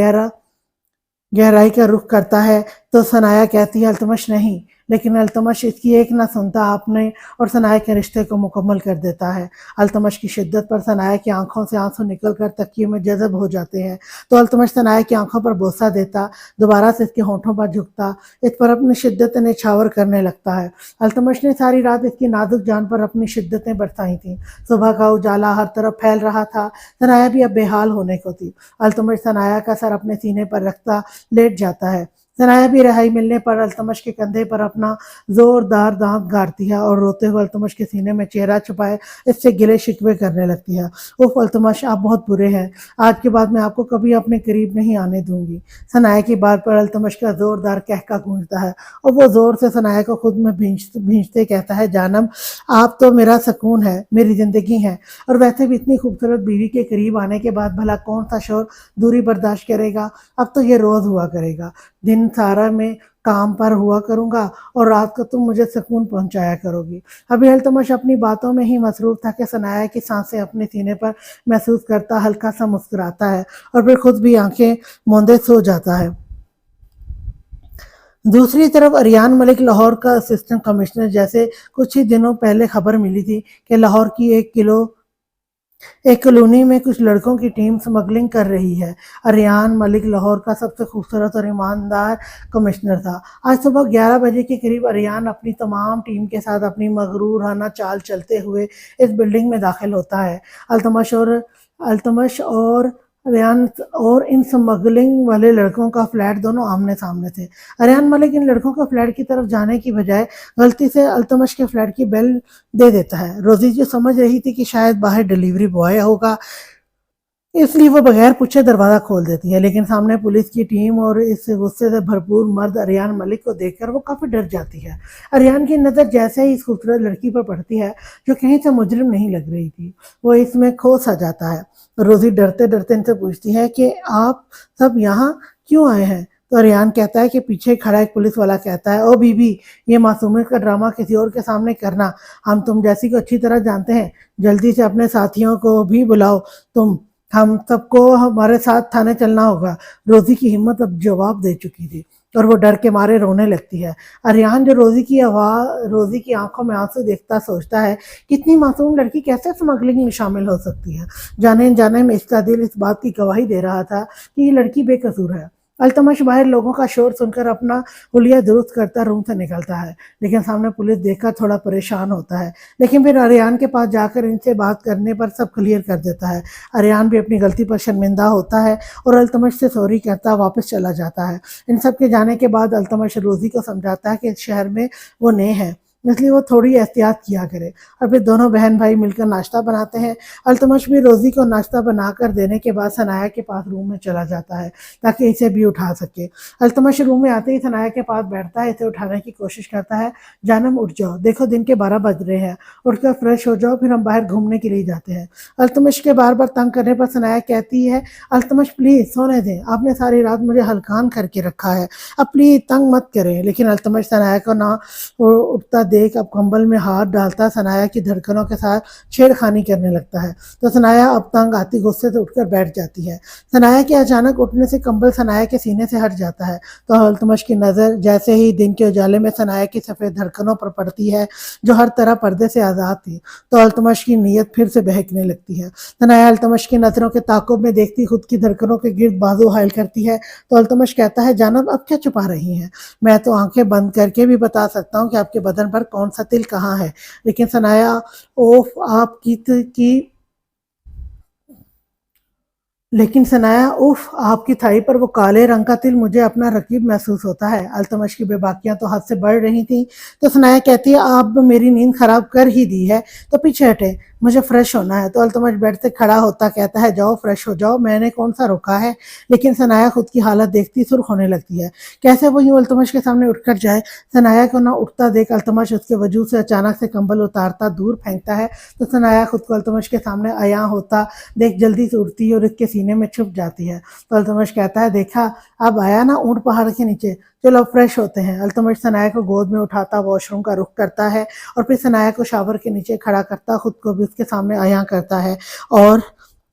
گہرائی کا رخ کرتا ہے، تو ثنایا کہتی ہے التمش نہیں، لیکن التمش اس کی ایک نہ سنتا اپنے اور ثنایا کے رشتے کو مکمل کر دیتا ہے۔ التمش کی شدت پر ثنایا کی آنکھوں سے آنسو نکل کر تکیے میں جذب ہو جاتے ہیں، تو التمش ثنایا کی آنکھوں پر بوسہ دیتا دوبارہ سے اس کے ہونٹوں پر جھکتا اس پر اپنی شدتیں نچھاور کرنے لگتا ہے۔ التمش نے ساری رات اس کی نازک جان پر اپنی شدتیں برسائی تھیں۔ صبح کا اجالا ہر طرف پھیل رہا تھا، ثنایا بھی اب بے حال ہونے کو تھی۔ التمش ثنایا کا سر اپنے سینے پر رکھتا لیٹ جاتا ہے۔ ثنایا بھی رہائی ملنے پر التمش کے کندھے پر اپنا زوردار دانت گاڑتی ہے اور روتے ہوئے التمش کے سینے میں چہرہ چھپائے اس سے گلے شکوے کرنے لگتی ہے۔ اوف التمش آپ بہت برے ہیں، آج کے بعد میں آپ کو کبھی اپنے قریب نہیں آنے دوں گی۔ ثنایا کی بات پر التمش کا زوردار قہقہ گونجتا ہے اور وہ زور سے ثنایا کو خود میں بھینچتے کہتا ہے جانم آپ تو میرا سکون ہے، میری زندگی ہے، اور ویسے بھی اتنی خوبصورت بیوی کے قریب آنے کے بعد بھلا کون سا شوہر دوری برداشت کرے گا؟ اب تو یہ روز ہوا کرے گا، دن سارا میں کام پر ہوا کروں گا اور رات کو تم مجھے سکون پہنچایا کرو گی۔ ابھی التمش اپنی باتوں میں ہی مصروف تھا کہ ثنایا کی سانسیں اپنے سینے پر محسوس کرتا ہلکا سا مسکراتا ہے اور پھر خود بھی آنکھیں موندے سو جاتا ہے۔ دوسری طرف اریان ملک لاہور کا اسسٹنٹ کمشنر، جیسے کچھ ہی دنوں پہلے خبر ملی تھی کہ لاہور کی ایک کالونی میں کچھ لڑکوں کی ٹیم سمگلنگ کر رہی ہے۔ اریان ملک لاہور کا سب سے خوبصورت اور ایماندار کمشنر تھا۔ آج صبح 11 بجے کے قریب اریان اپنی تمام ٹیم کے ساتھ اپنی مغرورانہ چال چلتے ہوئے اس بلڈنگ میں داخل ہوتا ہے۔ التمش اور اریان اور ان سمگلنگ والے لڑکوں کا فلیٹ دونوں آمنے سامنے تھے۔ اریان ملک ان لڑکوں کا فلیٹ کی طرف جانے کی بجائے غلطی سے التمش کے فلیٹ کی بیل دے دیتا ہے۔ روزی جو سمجھ رہی تھی کہ شاید باہر ڈیلیوری بوائے ہوگا، اس لیے وہ بغیر پوچھے دروازہ کھول دیتی ہے، لیکن سامنے پولیس کی ٹیم اور اس غصے سے بھرپور مرد اریان ملک کو دیکھ کر وہ کافی ڈر جاتی ہے۔ اریان کی نظر جیسے ہی اس خوبصورت لڑکی پر پڑتی ہے جو کہیں سے مجرم نہیں لگ رہی تھی، وہ اس میں کھو سا جاتا ہے۔ روزی ڈرتے ڈرتے ان سے پوچھتی ہے کہ آپ سب یہاں کیوں آئے ہیں؟ تو اریان کہتا ہے کہ پیچھے کھڑا ایک پولیس والا کہتا ہے او بی بی، یہ معصومیت کا ڈرامہ کسی اور کے سامنے کرنا ہم تم جیسی کو اچھی طرح جانتے ہیں، جلدی سے اپنے ساتھیوں کو بھی بلاؤ، ہم سب کو ہمارے ساتھ تھانے چلنا ہوگا۔ روزی کی ہمت اب جواب دے چکی تھی اور وہ ڈر کے مارے رونے لگتی ہے۔ اریان جو روزی کی آنکھوں میں آنسو دیکھتا سوچتا ہے کہ اتنی معصوم لڑکی کیسے سمگلنگ میں شامل ہو سکتی ہے۔ جانے میں اس کا دل اس بات کی گواہی دے رہا تھا کہ یہ لڑکی بے قصور ہے، अल्तमश बाहर लोगों का शोर सुनकर अपना हुलिया दुरुस्त करता रूम से निकलता है, लेकिन सामने पुलिस देखकर थोड़ा परेशान होता है। लेकिन फिर अरियान के पास जाकर इनसे बात करने पर सब क्लियर कर देता है। अरियान भी अपनी गलती पर शर्मिंदा होता है और अल्तमश से सॉरी कहता वापस चला जाता है। इन सब के जाने के बाद अल्तमश रोजी को समझाता है कि इस शहर में वो नए हैं, इसलिए वो थोड़ी एहतियात किया करे। और फिर दोनों बहन भाई मिलकर नाश्ता बनाते हैं। अल्तमश भी रोजी को नाश्ता बनाकर देने के बाद सनाया के पास रूम में चला जाता है ताकि इसे भी उठा सके। अल्तमश रूम में आते ही सनाया के पास बैठता है, इसे उठाने की कोशिश करता है। जानम उठ जाओ, देखो दिन के 12 बज रहे हैं, उठकर फ्रेश हो जाओ, फिर हम बाहर घूमने के लिए जाते हैं। अल्तमश के बार बार तंग करने पर सनाया कहती है, अल्तमश प्लीज सोने दें, आपने सारी रात मुझे हलकान करके रखा है, अब प्लीज तंग मत करें। लेकिन अल्तमश सनाया को ना उठता देख अब कंबल में हाथ डालता सनाया की धड़कनों के साथ छेड़खानी करने लगता है। तो सनाया अब तंग आती गुस्से से उठकर बैठ जाती है। सनाया के अचानक उठने से कंबल सनाया के सीने से हट जाता है। तो अल्तमश की नज़र जैसे ही दिन के उजाले में सनाया की सफ़ेद धड़कनों पर पड़ती है जो हर तरह पर्दे से आज़ाद थी, तो अल्तमश की नीयत फिर से बहकने लगती है। सनाया अल्तमश की नज़रों के ताक़ुब में देखती खुद की धड़कनों के गिर्द बाजू हायल करती है। तो अल्तमश कहता है, जानब अब क्या छुपा रही हैं, मैं तो आंखें बंद करके भी बता सकता हूँ कि आपके बदन पर कौन सा तिल कहाँ है। लेकिन सनाया ओफ आपकी की लेकिन सनाया उफ आपकी थाई पर वो काले रंग का तिल मुझे अपना रकीब महसूस होता है। अल्तमश की बेबाकियां तो हद से बढ़ रही थी। तो सनाया कहती है, आप मेरी नींद खराब कर ही दी है तो पीछे हटे, मुझे फ्रेश होना है। तो अल्तमश बेड से खड़ा होता कहता है, जाओ फ्रेश हो जाओ, मैंने कौन सा रोका है। लेकिन सनाया खुद की हालत देखती सुर्ख होने लगती है। कैसे वो यूं अल्तमश के सामने उठकर जाए। सनाया को ना उठता देख अल्तमश उसके वजूद से अचानक से कंबल उतारता दूर फेंकता है। तो सनाया खुद को अल्तमश के सामने आया होता देख जल्दी से उठती है और इसके सीने में छुप जाती है। तो अल्तमश कहता है, देखा अब आया ना ऊंट पहाड़ के नीचे, चलो फ्रेश होते हैं। अल्तमश सनाया को गोद में उठाता वॉशरूम का रुख करता है और फिर सनाया को शावर के नीचे खड़ा करता खुद को भी उसके सामने आया करता है और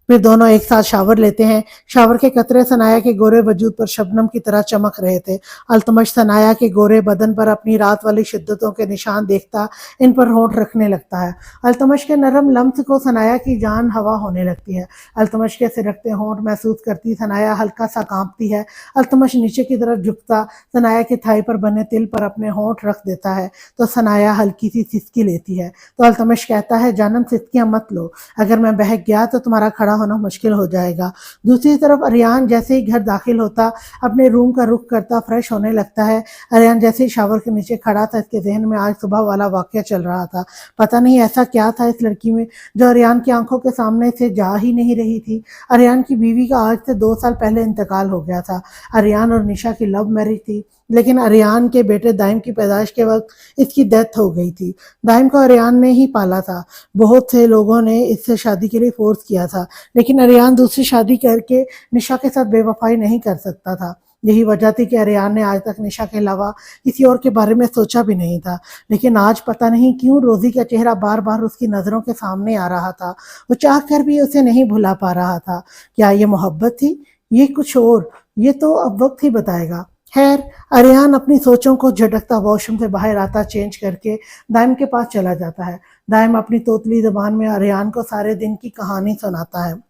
फिर दोनों एक साथ शावर लेते हैं। शावर के कतरे सनाया के गोरे वजूद पर शबनम की तरह चमक रहे थे। अल्तमश सनाया के गोरे बदन पर अपनी रात वाली शिद्दतों के निशान देखता इन पर होंठ रखने लगता है। अल्तमश के नरम लम्स को सनाया की जान हवा होने लगती है। अल्तमश के सिरकते होंठ महसूस करती सनाया हल्का सा कांपती है। अल्तमश नीचे की तरफ झुकता सनाया के थाई पर बने तिल पर अपने होंठ रख देता है। तो सनाया हल्की सी सिसकी लेती है। तो अल्तमश कहता है, जानम सिसकियां मत लो, अगर मैं बहक गया तो तुम्हारा खड़ा होना मुश्किल हो जाएगा। दूसरी तरफ अरियान जैसे ही घर दाखिल होता अपने रूम का रुख करता फ्रेश होने लगता है। अरियान जैसे ही शावर के नीचे खड़ा था इसके जहन में आज सुबह वाला वाकया चल रहा था। पता नहीं ऐसा क्या था इस लड़की में जो अरियान की आंखों के सामने से जा ही नहीं रही थी। अरियान की बीवी का आज से 2 साल पहले इंतकाल हो गया था। अरियान और निशा की लव मैरिज थी, लेकिन अरियान के बेटे दाइम की पैदाइश के वक्त इसकी डेथ हो गई थी। दाइम को अरियान ने ही पाला था। बहुत से लोगों ने इससे शादी के लिए फोर्स किया था, लेकिन अरियान दूसरी शादी करके निशा के साथ बेवफाई नहीं कर सकता था। यही वजह थी कि अरियान ने आज तक निशा के अलावा किसी और के बारे में सोचा भी नहीं था। लेकिन आज पता नहीं क्यों रोजी का चेहरा बार बार उसकी नज़रों के सामने आ रहा था। वो चाह कर भी उसे नहीं भुला पा रहा था। क्या ये मोहब्बत थी, ये कुछ और, ये तो अब वक्त ही बताएगा। खैर अरियान अपनी सोचों को झटकता वॉशरूम से बाहर आता चेंज करके दाइम के पास चला जाता है। दाइम अपनी तोतली जबान में अरियान को सारे दिन की कहानी सुनाता है।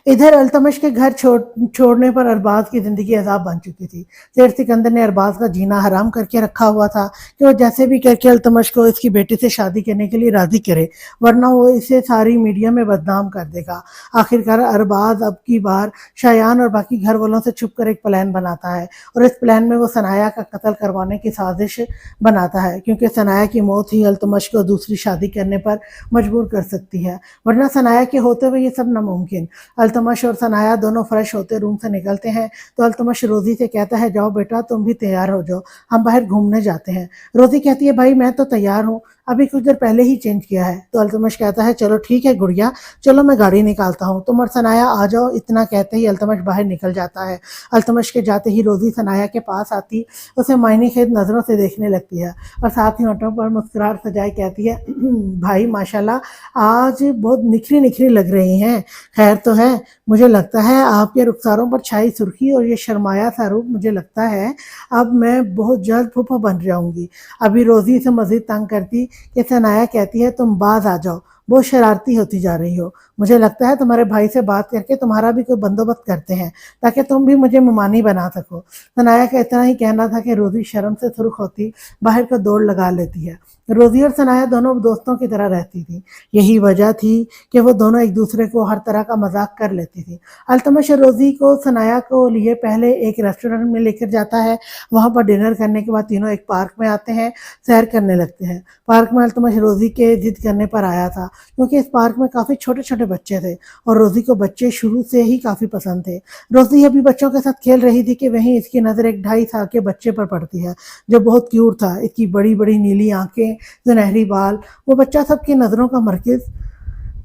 इधर अल्तमश के घर छोड़ने पर अरबाज की जिंदगी अजाब बन चुकी थी। शेर सिकंदर ने अरबाज का जीना हराम करके रखा हुआ था कि वो जैसे भी करके अल्तमश को इसकी बेटी से शादी करने के लिए राजी करे, वरना वो इसे सारी मीडिया में बदनाम कर देगा। आखिरकार अरबाज अब की बार शायान और बाकी घर वालों से छुप कर एक प्लान बनाता है और इस प्लान में वो सनाया का कत्ल करवाने की साजिश बनाता है, क्योंकि सनाया की मौत ही अल्तमश को दूसरी शादी करने पर मजबूर कर सकती है, वरना सनाया के होते हुए ये सब नामुमकिन। अल्तमश और सनाया दोनों फ्रेश होते रूम से निकलते हैं तो अल्तमश रोजी से कहता है, जाओ बेटा तुम भी तैयार हो जाओ, हम बाहर घूमने जाते हैं। रोजी कहती है, भाई मैं तो तैयार हूँ, अभी कुछ देर पहले ही चेंज किया है। तो अल्तमश कहता है, चलो ठीक है गुड़िया, चलो मैं गाड़ी निकालता हूँ, तुम और सनाया आ जाओ। इतना कहते ही अल्तमश बाहर निकल जाता है। अल्तमश के जाते ही रोजी सनाया के पास आती उसे मायने खेद नज़रों से देखने लगती है और साथ ही होठों पर मुस्कुराहट सजाए कहती है, भाई माशाल्लाह आज बहुत निखरी निखरी लग रही हैं, खैर तो है। मुझे लगता है आपके रुखसारों पर छाई सुर्खी और ये शर्माया सा रूप, मुझे लगता है अब मैं बहुत जल्द फूफा बन जाऊंगी। अभी रोजी से मजीद तंग करती कि सनाया कहती है, तुम बाज आ जाओ, बहुत शरारती होती जा रही हो। मुझे लगता है तुम्हारे भाई से बात करके तुम्हारा भी कोई बंदोबस्त करते हैं ताकि तुम भी मुझे मुमानी बना सको। सनाया का इतना ही कहना था कि रोजी शर्म से सुर्ख होती बाहर को दौड़ लगा लेती है। रोजी और सनाया दोनों दोस्तों की तरह रहती थी। यही वजह थी कि वो दोनों एक दूसरे को हर तरह का मजाक कर लेती थी। अल्तमश रोजी को सनाया को लिए पहले एक रेस्टोरेंट में लेकर जाता है। वहाँ पर डिनर करने के बाद तीनों एक पार्क में आते हैं, सैर करने लगते हैं। पार्क में अल्तमश रोजी के जिद करने पर आया था क्योंकि इस पार्क में काफ़ी छोटे छोटे बच्चे थे और रोजी को बच्चे शुरू से ही काफ़ी पसंद थे। रोजी अभी बच्चों के साथ खेल रही थी कि वहीं इसकी नज़र एक 2.5 साल के बच्चे पर पड़ती है जो बहुत क्यूट था। इसकी बड़ी बड़ी नीली आंखें, सुनहरी बाल, वो बच्चा सबकी नज़रों का मरकज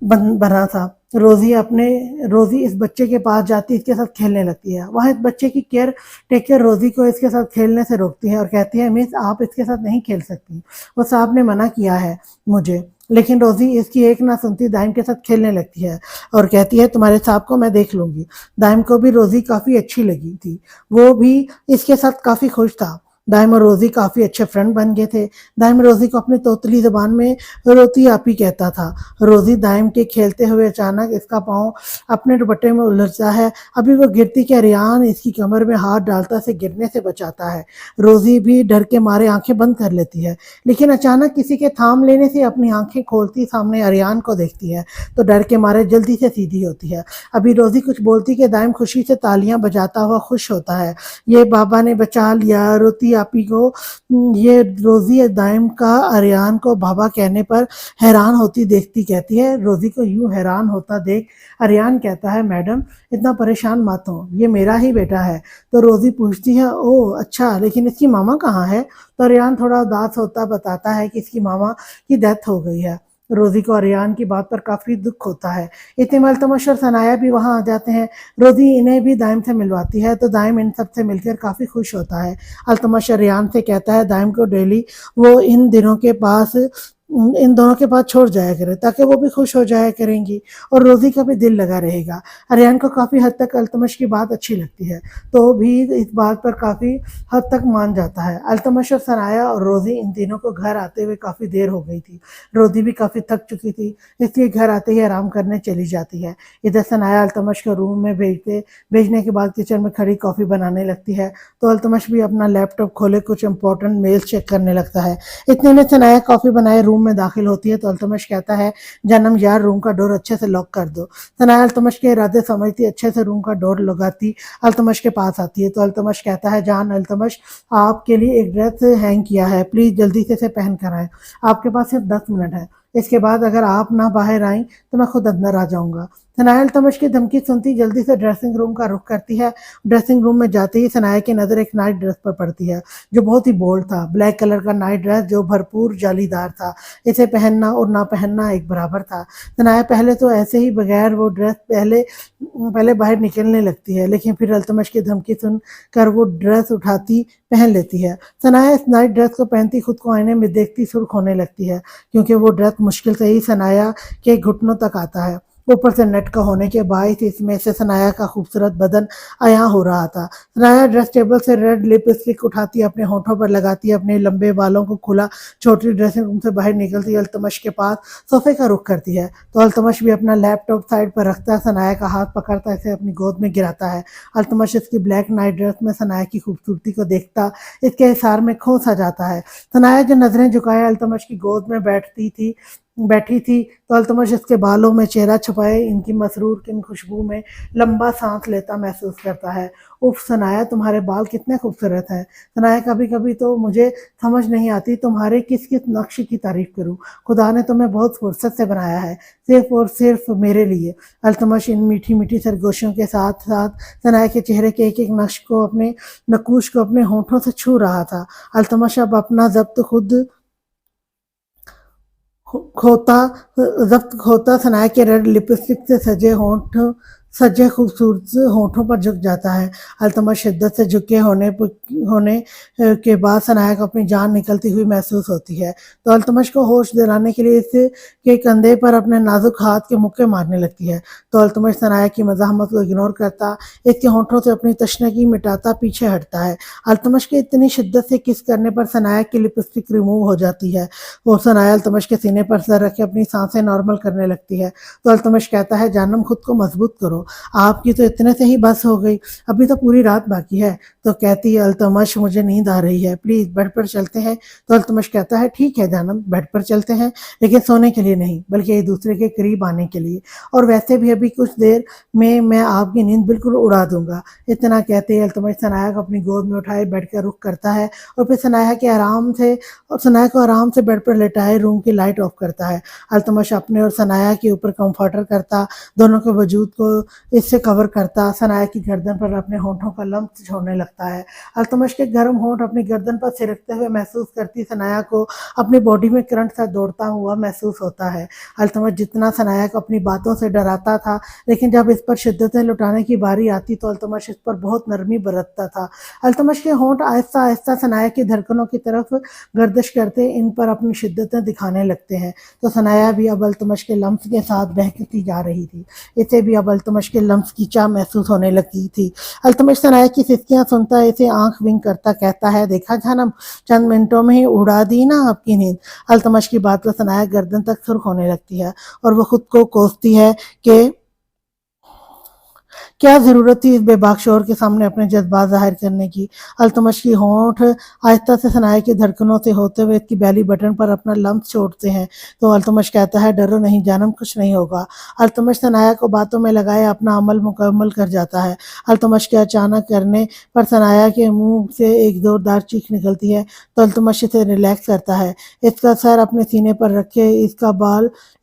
बना था। रोजी इस बच्चे के पास जाती इसके साथ खेलने लगती है। वहाँ इस बच्चे की केयर टेकर रोजी को इसके साथ खेलने से रोकती है और कहती है मिस आप इसके साथ नहीं खेल सकती, वो साहब ने मना किया है मुझे। लेकिन रोजी इसकी एक ना सुनती दाइम के साथ खेलने लगती है और कहती है तुम्हारे साहब को मैं देख लूंगी। दाइम को भी रोजी काफ़ी अच्छी लगी थी, वो भी इसके साथ काफ़ी खुश था। दाइम और रोजी काफ़ी अच्छे फ्रेंड बन गए थे। दाइम रोजी को अपनी तोतली ज़बान में रोती आपी कहता था। रोजी दाइम के खेलते हुए अचानक इसका पाँव अपने दुपट्टे में उलझता है। अभी वो गिरती कि अरियान इसकी कमर में हाथ डालता से गिरने से बचाता है। रोजी भी डर के मारे आंखें बंद कर लेती है, लेकिन अचानक किसी के थाम लेने से अपनी आंखें खोलती सामने अरियान को देखती है तो डर के मारे जल्दी से सीधी होती है। अभी रोजी कुछ बोलती कि दाइम खुशी से तालियां बजाता हुआ खुश होता है। ये बाबा ने बचा लिया, रोती आपी को। ये रोजी दाइम का अरियान को बाबा कहने पर हैरान होती देखती कहती है। रोजी को यूं हैरान होता देख अरियान कहता है मैडम इतना परेशान मत हो, ये मेरा ही बेटा है। तो रोजी पूछती है ओह अच्छा, लेकिन इसकी मामा कहाँ है? तो अरियान थोड़ा उदास होता बताता है कि इसकी मामा की डेथ हो गई है। रोजी को अरियान की बात पर काफी दुख होता है। इतने में अल्तमश और सनाया भी वहां आ जाते हैं। रोजी इन्हें भी दाइम से मिलवाती है तो दाइम इन सब से मिलकर काफी खुश होता है। अल्तमश अरियान से कहता है दाइम को डेली वो इन दोनों के पास छोड़ जाया करे ताकि वो भी खुश हो जाया करेंगी और रोजी का भी दिल लगा रहेगा। अरियान को काफ़ी हद तक अल्तमश की बात अच्छी लगती है तो भी इस बात पर काफ़ी हद तक मान जाता है। अल्तमश और सनाया और रोजी इन तीनों को घर आते हुए काफ़ी देर हो गई थी। रोजी भी काफ़ी थक चुकी थी इसलिए घर आते ही आराम करने चली जाती है। इधर सनाया अल्तमश को रूम में भेजने के बाद किचन में खड़ी कॉफ़ी बनाने लगती है तो अल्तमश भी अपना लैपटॉप खोले कुछ इंपॉर्टेंट मेल्स चेक करने लगता है। इतने में सनाया कॉफ़ी बनाए रूम में दाखिल होती है तो अल्तमश कहता है जन्म यार रूम का डोर अच्छे से लॉक कर दो। सनाया अल्तमश के इरादे समझती अच्छे से रूम का डोर लगाती अल्तमश के पास आती है तो अल्तमश कहता है जान अल्तमश आपके लिए एक ड्रेस हैंग किया है, प्लीज जल्दी से इसे पहन कर आए, आपके पास सिर्फ 10 मिनट है, इसके बाद अगर आप ना बाहर आई तो मैं खुद अंदर आ जाऊंगा। सनाया अल्तमश की धमकी सुनती जल्दी से ड्रेसिंग रूम का रुख करती है। ड्रेसिंग रूम में जाते ही सनाया की नज़र एक नाइट ड्रेस पर पड़ती है जो बहुत ही बोल्ड था। ब्लैक कलर का नाइट ड्रेस जो भरपूर जालीदार था। इसे पहनना और ना पहनना एक बराबर था। सनाया पहले तो ऐसे ही बगैर वो ड्रेस पहले बाहर निकलने लगती है, लेकिन फिर अल्तमश की धमकी सुन कर वो ड्रेस उठाती पहन लेती है। सनाया इस नाइट ड्रेस को पहनती खुद को आईने में देखती सुर्ख होने लगती है क्योंकि वो ड्रेस मुश्किल से ही सनाया के घुटनों तक आता है। ऊपर से नेट का होने के बायस इसमें से सनाया का खूबसूरत बदन अयां हो रहा था। सनाया ड्रेस टेबल से रेड लिपस्टिक उठाती अपने होठों पर लगाती अपने लंबे बालों को खुला छोटी ड्रेसिंग रूम से बाहर निकलती अल्तमश के पास सोफे का रुख करती है तो अल्तमश भी अपना लैपटॉप साइड पर रखता सनाया का हाथ पकड़ता इसे अपनी गोद में गिराता है। अल्तमश इसकी ब्लैक नाइट ड्रेस में सनाया की खूबसूरती को देखता इसके इशार में खो सा जाता है। सनाया जो नजरें झुकाए अल्तमश की गोद में बैठी थी तो अल्तमश इसके बालों में चेहरा छुपाए इनकी मसरूर किन खुशबू में लंबा सांस लेता महसूस करता है। उफ सनाया तुम्हारे बाल कितने खूबसूरत हैं। सनाया कभी कभी तो मुझे समझ नहीं आती तुम्हारे किस किस नक्श की तारीफ करूं। खुदा ने तुम्हें बहुत फुर्सत से बनाया है सिर्फ और सिर्फ मेरे लिए। अल्तमश इन मीठी मीठी सरगोशियों के साथ साथ सनाया के चेहरे के एक एक नकूश को अपने होठों से छू रहा था। अल्तमश अब अपना जब्त खोता सनाया के रेड लिपस्टिक से सजे होंठ सजे खूबसूरत होठों पर झुक जाता है। अल्तमश शिद्दत से झुके होने के बाद सनाया को अपनी जान निकलती हुई महसूस होती है। तो अल्तमश को होश दिलाने के लिए इसके कंधे पर अपने नाजुक हाथ के मुक्के मारने लगती है। तो अल्तमश सनाया की मज़ाहमत को इग्नोर करता, इसके होठों से अपनी तशनगी मिटाता पीछे हटता है। अल्तमश के इतनी शिद्दत से किस करने पर सनाया की लिपस्टिक रिमूव हो जाती है। वो सनाया अल्तमश के सीने पर सर रख के अपनी सांसें नॉर्मल करने लगती है। तो अल्तमश कहता है, जानम खुद को मजबूत करो, आपकी तो इतने से ही बस हो गई, अभी तो पूरी रात बाकी है। तो कहती है अल्तमश, मुझे नींद आ रही है, प्लीज बेड पर चलते हैं। तो अल्तमश कहता है, ठीक है जानम, बेड पर चलते हैं, लेकिन सोने के लिए नहीं बल्कि एक दूसरे के करीब आने के लिए, और वैसे भी अभी कुछ देर में मैं आपकी नींद बिल्कुल उड़ा दूंगा। इतना कहते ही अल्तमश सनाया को अपनी गोद में उठाए बेड का रुख करता है और फिर सनाया को आराम से बेड पर लेटाए रूम की लाइट ऑफ करता है। अल्तमश अपने और सनाया के ऊपर कंफर्टर करता, दोनों के वजूद को इससे कवर करता, सनाया की गर्दन पर अपने होठों का लम्स छोड़ने लगता है। अल्तमश के गर्म होठ अपनी गर्दन पर सिरकते हुए महसूस करती सनाया को अपनी बॉडी में करंट सा दौड़ता हुआ महसूस होता है। अल्तमश जितना सनाया को अपनी बातों से डराता था, लेकिन जब इस पर शिद्दतें लुटाने की बारी आती तो अल्तमश इस पर बहुत नरमी बरतता था। अल्तमश के होठ आहिस्ता आहिस्ता सनाया की धड़कनों की तरफ गर्दिश करते इन पर अपनी शिद्दतें दिखाने लगते हैं। तो सनाया भी अब अल्तमश के लम्स के साथ बहकती जा रही थी। इसे भी अब अल्तमश के लम्स की चाह महसूस होने लगी थी। अल्तमश सनाया की सिसकियां सुनता इसे आंख विंग करता कहता है, देखा जानम, चंद मिनटों में ही उड़ा दी ना आपकी नींद। अल्तमश की बात पर सनाया गर्दन तक सुर्ख होने लगती है और वो खुद को कोसती है कि क्या जरूरत थी इस बेबाक शोर के सामने अपने जज्बात जाहिर करने की। अल्तमश की होंठ आहिस्ता से सनाया की धड़कनों से होते हुए इसकी बैली बटन पर अपना लम्स छोड़ते हैं। तो अल्तमश कहता है, डरो नहीं जानम, कुछ नहीं होगा। अल्तमश सनाया को बातों में लगाए अपना अमल मुकम्मल कर जाता है। अल्तमश के अचानक करने पर सनाया के मुंह से एक जोरदार चीख निकलती है। तो अल्तमश इसे रिलैक्स करता है, इसका सर अपने सीने पर रखे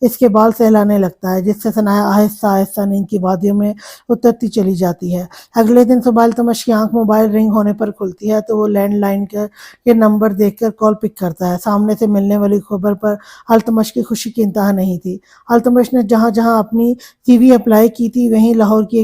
इसके बाल सहलाने लगता है, जिससे सनाया आहिस्ता आहिस्ता नींद की वादियों में उतरती चली जाती है। अगले दिन सुबह अल्तमश की आंख मोबाइल रिंग होने पर खुलती है तो वो लैंडलाइन के नंबर देखकर कॉल पिक करता है। सामने से मिलने वाली खबर पर अल्तमश की खुशी की इंतहा नहीं थी। अल्तमश ने जहां जहां अपनी सीवी अप्लाई की थी वहीं लाहौर की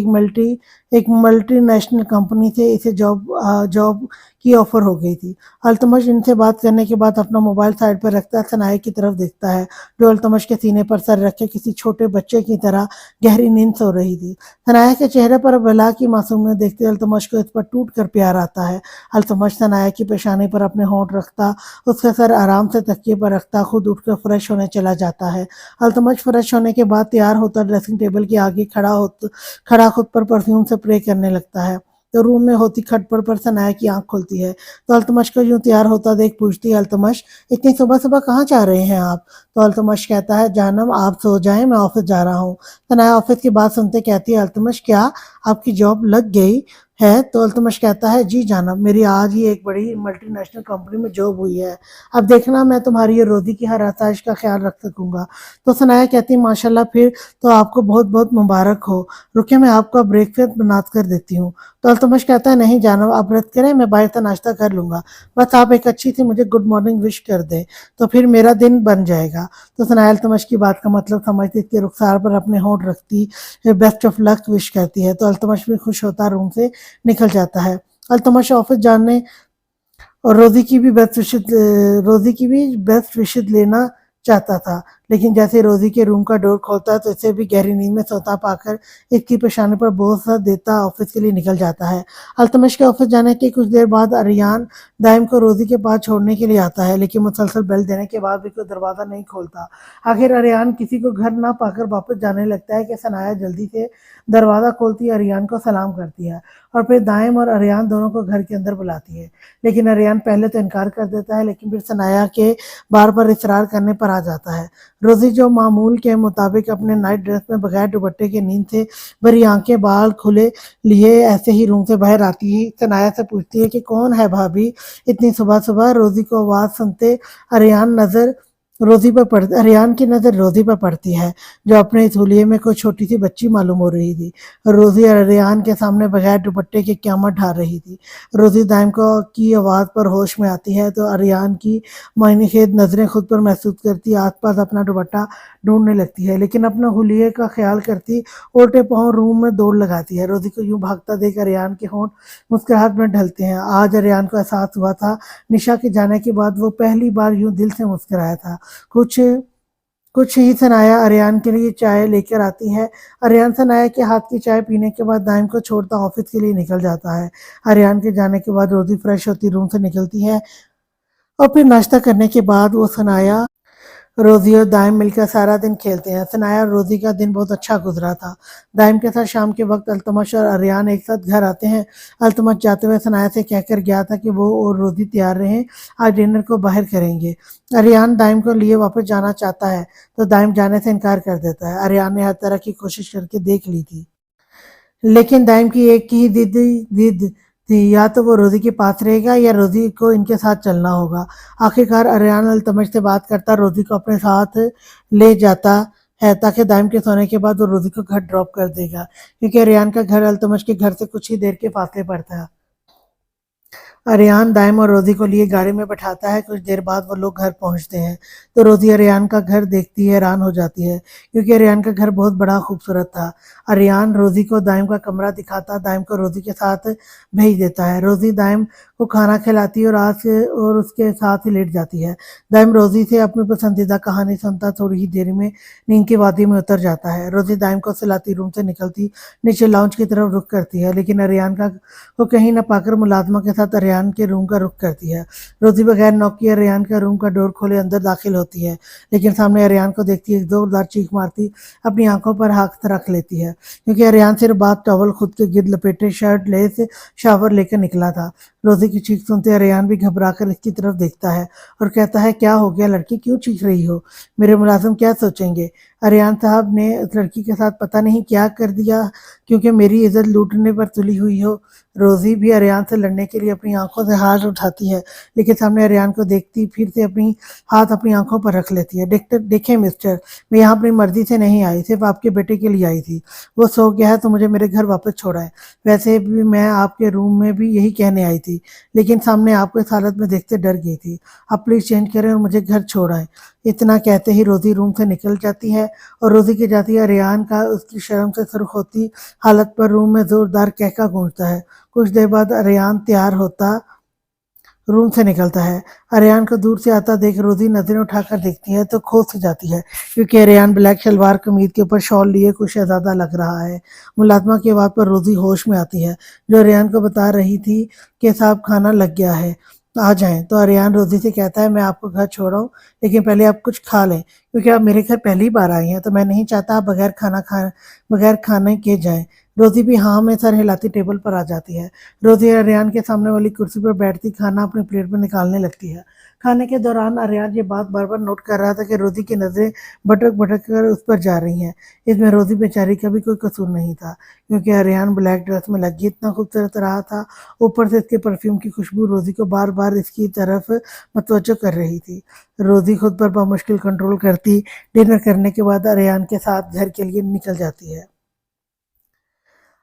एक मल्टीनेशनल कंपनी से इसे जॉब की ऑफर हो गई थी। अल्तमश इनसे बात करने के बाद अपना मोबाइल साइड पर रखता सनाया की तरफ देखता है, जो अल्तमश के सीने पर सर रखे किसी छोटे बच्चे की तरह गहरी नींद सो रही थी। सनाया के चेहरे पर बला की मासूमियत देखते अल्तमश को इस पर टूट कर प्यार आता है। अल्तमश सनाया की पेशानी पर अपने होंठ रखता, उसका सर आराम से तकिए पर रखता खुद उठकर फ्रेश होने चला जाता है। अल्तमश फ्रेश होने के बाद तैयार होता ड्रेसिंग टेबल के आगे खड़ा खुद पर परफ्यूम से स्प्रे करने लगता है। तो रूम में होती खटपट पर सनाया की आंख खुलती है। तो अल्तमश को यूं तैयार होता देख पूछती है, अल्तमश, इतनी सुबह सुबह कहाँ जा रहे हैं आप? तो अल्तमश कहता है, जानम आप सो जाएं, मैं ऑफिस जा रहा हूँ। सनाया ऑफिस की बात सुनते कहती है, अल्तमश, क्या आपकी जॉब लग गई है? तो अल्तमश कहता है, जी जानब, मेरी आज ही एक बड़ी मल्टीनेशनल कंपनी में जॉब हुई है, अब देखना मैं तुम्हारी ये रोजी की हर आसाइश का ख्याल रख सकूंगा। तो सनाया कहती है, माशाल्लाह, फिर तो आपको बहुत बहुत मुबारक हो, रुके मैं आपका ब्रेकफास्ट बना कर देती हूँ। तो अल्तमश कहता है, नहीं जानब, आप रद्द करें, मैं बाहर से नाश्ता कर लूंगा, बस आप एक अच्छी सी मुझे गुड मॉर्निंग विश कर दे तो फिर मेरा दिन बन जाएगा। तो सनाया अल्तमश की बात का मतलब समझती, इसके रुखसार पर अपने होंठ रखती, बेस्ट ऑफ लक विश करती है। तो अल्तमश भी खुश होता रूम से निकल जाता है। अल्तमश ऑफिस जाने और रोजी की भी बेस्ट विशेस लेना चाहता था, लेकिन जैसे रोजी के रूम का डोर खोलता तो इसे भी गहरी नींद में सोता पाकर इसकी पेशानी पर बोझ सा देता ऑफिस के लिए निकल जाता है। अल्तमश के ऑफिस जाने के कुछ देर बाद अरियान दाइम को रोजी के पास छोड़ने के लिए आता है, लेकिन मुसलसल बेल देने के बाद भी कोई दरवाज़ा नहीं खोलता। आखिर अरियान किसी को घर ना पाकर वापस जाने लगता है कि सनाया जल्दी से दरवाज़ा खोलती अरियान को सलाम करती है और फिर दाइम और अरियान दोनों को घर के अंदर बुलाती है, लेकिन अरियान पहले तो इनकार कर देता है, लेकिन फिर सनाया के बार बार इसरार करने पर आ जाता है। रोजी जो मामूल के मुताबिक अपने नाइट ड्रेस में बगैर दुपट्टे के नींद से भरी आंखें बाल खुले लिए ऐसे ही रूम से बाहर आती है। सनाया से पूछती है कि कौन है भाभी, इतनी सुबह सुबह? रोजी को आवाज सुनते अरियान नजर रोज़ी पर पड़ अरियान की नज़र रोज़ी पर पड़ती है, जो अपने इस हुलिये में कोई छोटी सी बच्ची मालूम हो रही थी। रोज़ी अरियान के सामने बगैर दुपट्टे के क़यामत ढा रही थी। रोज़ी दाइम को की आवाज़ पर होश में आती है तो अरियान की मायनेखेज नज़रें खुद पर महसूस करती आसपास अपना दुपट्टा ढूंढने लगती है, लेकिन अपने हुलिये का ख्याल करती उल्टे पाँव रूम में दौड़ लगाती है। रोज़ी को यूं भागता देख अरियान के होंठ मुस्कुराहट में ढलते हैं। आज अरियान को एहसास हुआ था निशा के जाने के बाद वो पहली बार यूं दिल से मुस्कुराया था। कुछ कुछ ही सनाया अरियान के लिए चाय लेकर आती है। अरियान सनाया के हाथ की चाय पीने के बाद दाइम को छोड़ता ऑफिस के लिए निकल जाता है। अरियान के जाने के बाद रोज़ी फ्रेश होती रूम से निकलती है और फिर नाश्ता करने के बाद वो सनाया रोज़ी और दाइम मिलकर सारा दिन खेलते हैं। सनाया और रोज़ी का दिन बहुत अच्छा गुजरा था। दाइम के साथ शाम के वक्त अल्तमश और अरियान एक साथ घर आते हैं। अल्तमश जाते हुए सनाया से कहकर गया था कि वो और रोज़ी तैयार रहें, आज डिनर को बाहर करेंगे। अरियान दाइम को लिए वापस जाना चाहता है तो दाइम जाने से इनकार कर देता है। अरियान ने हर तरह की कोशिश करके देख ली थी, लेकिन दाइम की एक ही जिद थी, या तो वो रोज़ी के पास रहेगा या रोज़ी को इनके साथ चलना होगा। आखिरकार अरियान अल्तमश से बात करता रोज़ी को अपने साथ ले जाता है ताकि दाइम के सोने के बाद वो रोज़ी को घर ड्रॉप कर देगा, क्योंकि अरियान का घर अल्तमश के घर से कुछ ही देर के फासले पर था। अरियान दाइम और रोज़ी को लिए गाड़ी में बैठाता है। कुछ देर बाद वो लोग घर पहुंचते हैं तो रोज़ी अरियान का घर देखती है, हैरान हो जाती है, क्योंकि अरियान का घर बहुत बड़ा खूबसूरत था। अरियान रोज़ी को दाइम का कमरा दिखाता, दाइम को रोज़ी के साथ भेज देता है। रोज़ी दाइम को खाना खिलाती है और उसके साथ ही लेट जाती है। दाइम रोज़ी से अपनी पसंदीदा कहानी सुनता थोड़ी ही देर में नींद की वादी में उतर जाता है। रोज़ी दाइम को सुलाती रूम से निकलती नीचे लाउंज की तरफ रुख करती है, लेकिन अरियान को कहीं न पाकर मुलाजमा के साथ अरियान के रूम का रुख करती है। रोज़ी बगैर नॉक किए अरियान का रूम का डोर खोले अंदर दाखिल होती है, लेकिन सामने अरियान को देखती एक जोरदार चीख मारती अपनी आंखों पर हाथ रख लेती है, क्योंकि अरियान सिर्फ बाथ टॉवल खुद के गिर्द लपेटे शर्ट लेस शावर लेकर निकला था। रोज़ी की चीख सुनते अरियान भी घबरा कर इसकी तरफ देखता है और कहता है, क्या हो गया लड़की, क्यों चीख रही हो? मेरे मुलाजिम क्या सोचेंगे? अरियान साहब ने उस लड़की के साथ पता नहीं क्या कर दिया, क्योंकि मेरी इज्जत लूटने पर तुली हुई हो। रोज़ी भी अरियान से लड़ने के लिए अपनी आंखों से हाथ उठाती है, लेकिन सामने अरियान को देखती फिर से अपनी हाथ अपनी आंखों पर रख लेती है। देखें मिस्टर, मैं यहाँ अपनी मर्जी से नहीं आई, सिर्फ आपके बेटे के लिए आई थी। वो सो गया है तो मुझे मेरे घर वापस छोड़ा है। वैसे भी मैं आपके रूम में भी यही कहने आई थी, लेकिन सामने आपको इस हालत में देखते डर गई थी। आप प्लीज़ चेंज करें और मुझे घर छोड़ाएं। इतना कहते ही रोज़ी रूम से निकल जाती है और रोज़ी के जाती है अरियान का उसकी शर्म से सुर्ख होती हालत पर रूम में जोरदार कहका गूंजता है। कुछ देर बाद अरियान तैयार होता रूम से निकलता है। अरियान को दूर से आता देख रोज़ी नजरें उठाकर देखती है तो खो सी जाती है, क्योंकि अरियान ब्लैक शलवार कमीज के ऊपर शॉल लिए कुछ शहजादा लग रहा है। मुलाजमा की आवाज़ पर रोज़ी होश में आती है, जो अरियान को बता रही थी कि साहब खाना लग गया है, आ जाएं। तो अरियान रोज़ी से कहता है, मैं आपको घर छोड़ाऊं, लेकिन पहले आप कुछ खा लें, क्योंकि आप मेरे घर पहली बार आई हैं तो मैं नहीं चाहता आप बगैर खाने के जाएं। रोज़ी भी हाँ में सर हिलाती टेबल पर आ जाती है। रोज़ी अरियान के सामने वाली कुर्सी पर बैठती खाना अपनी प्लेट में निकालने लगती है। खाने के दौरान अरियान ये बात बार बार नोट कर रहा था कि रोज़ी की नज़रें भटक भटक कर उस पर जा रही हैं। इसमें रोज़ी बेचारी का भी कोई कसूर नहीं था, क्योंकि अरियान ब्लैक ड्रेस में लगी इतना खूबसूरत रहा था। ऊपर से इसके परफ्यूम की खुशबू रोज़ी को बार बार इसकी तरफ मतवज्जो कर रही थी। रोज़ी खुद पर मुश्किल कंट्रोल करती डिनर करने के बाद अरियान के साथ घर के लिए निकल जाती है।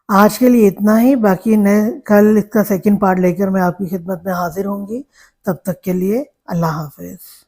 आज के लिए इतना ही, बाकी कल इसका सेकंड पार्ट लेकर मैं आपकी खिदमत में हाजिर होंगी। तब तक के लिए अल्लाह हाफिज़।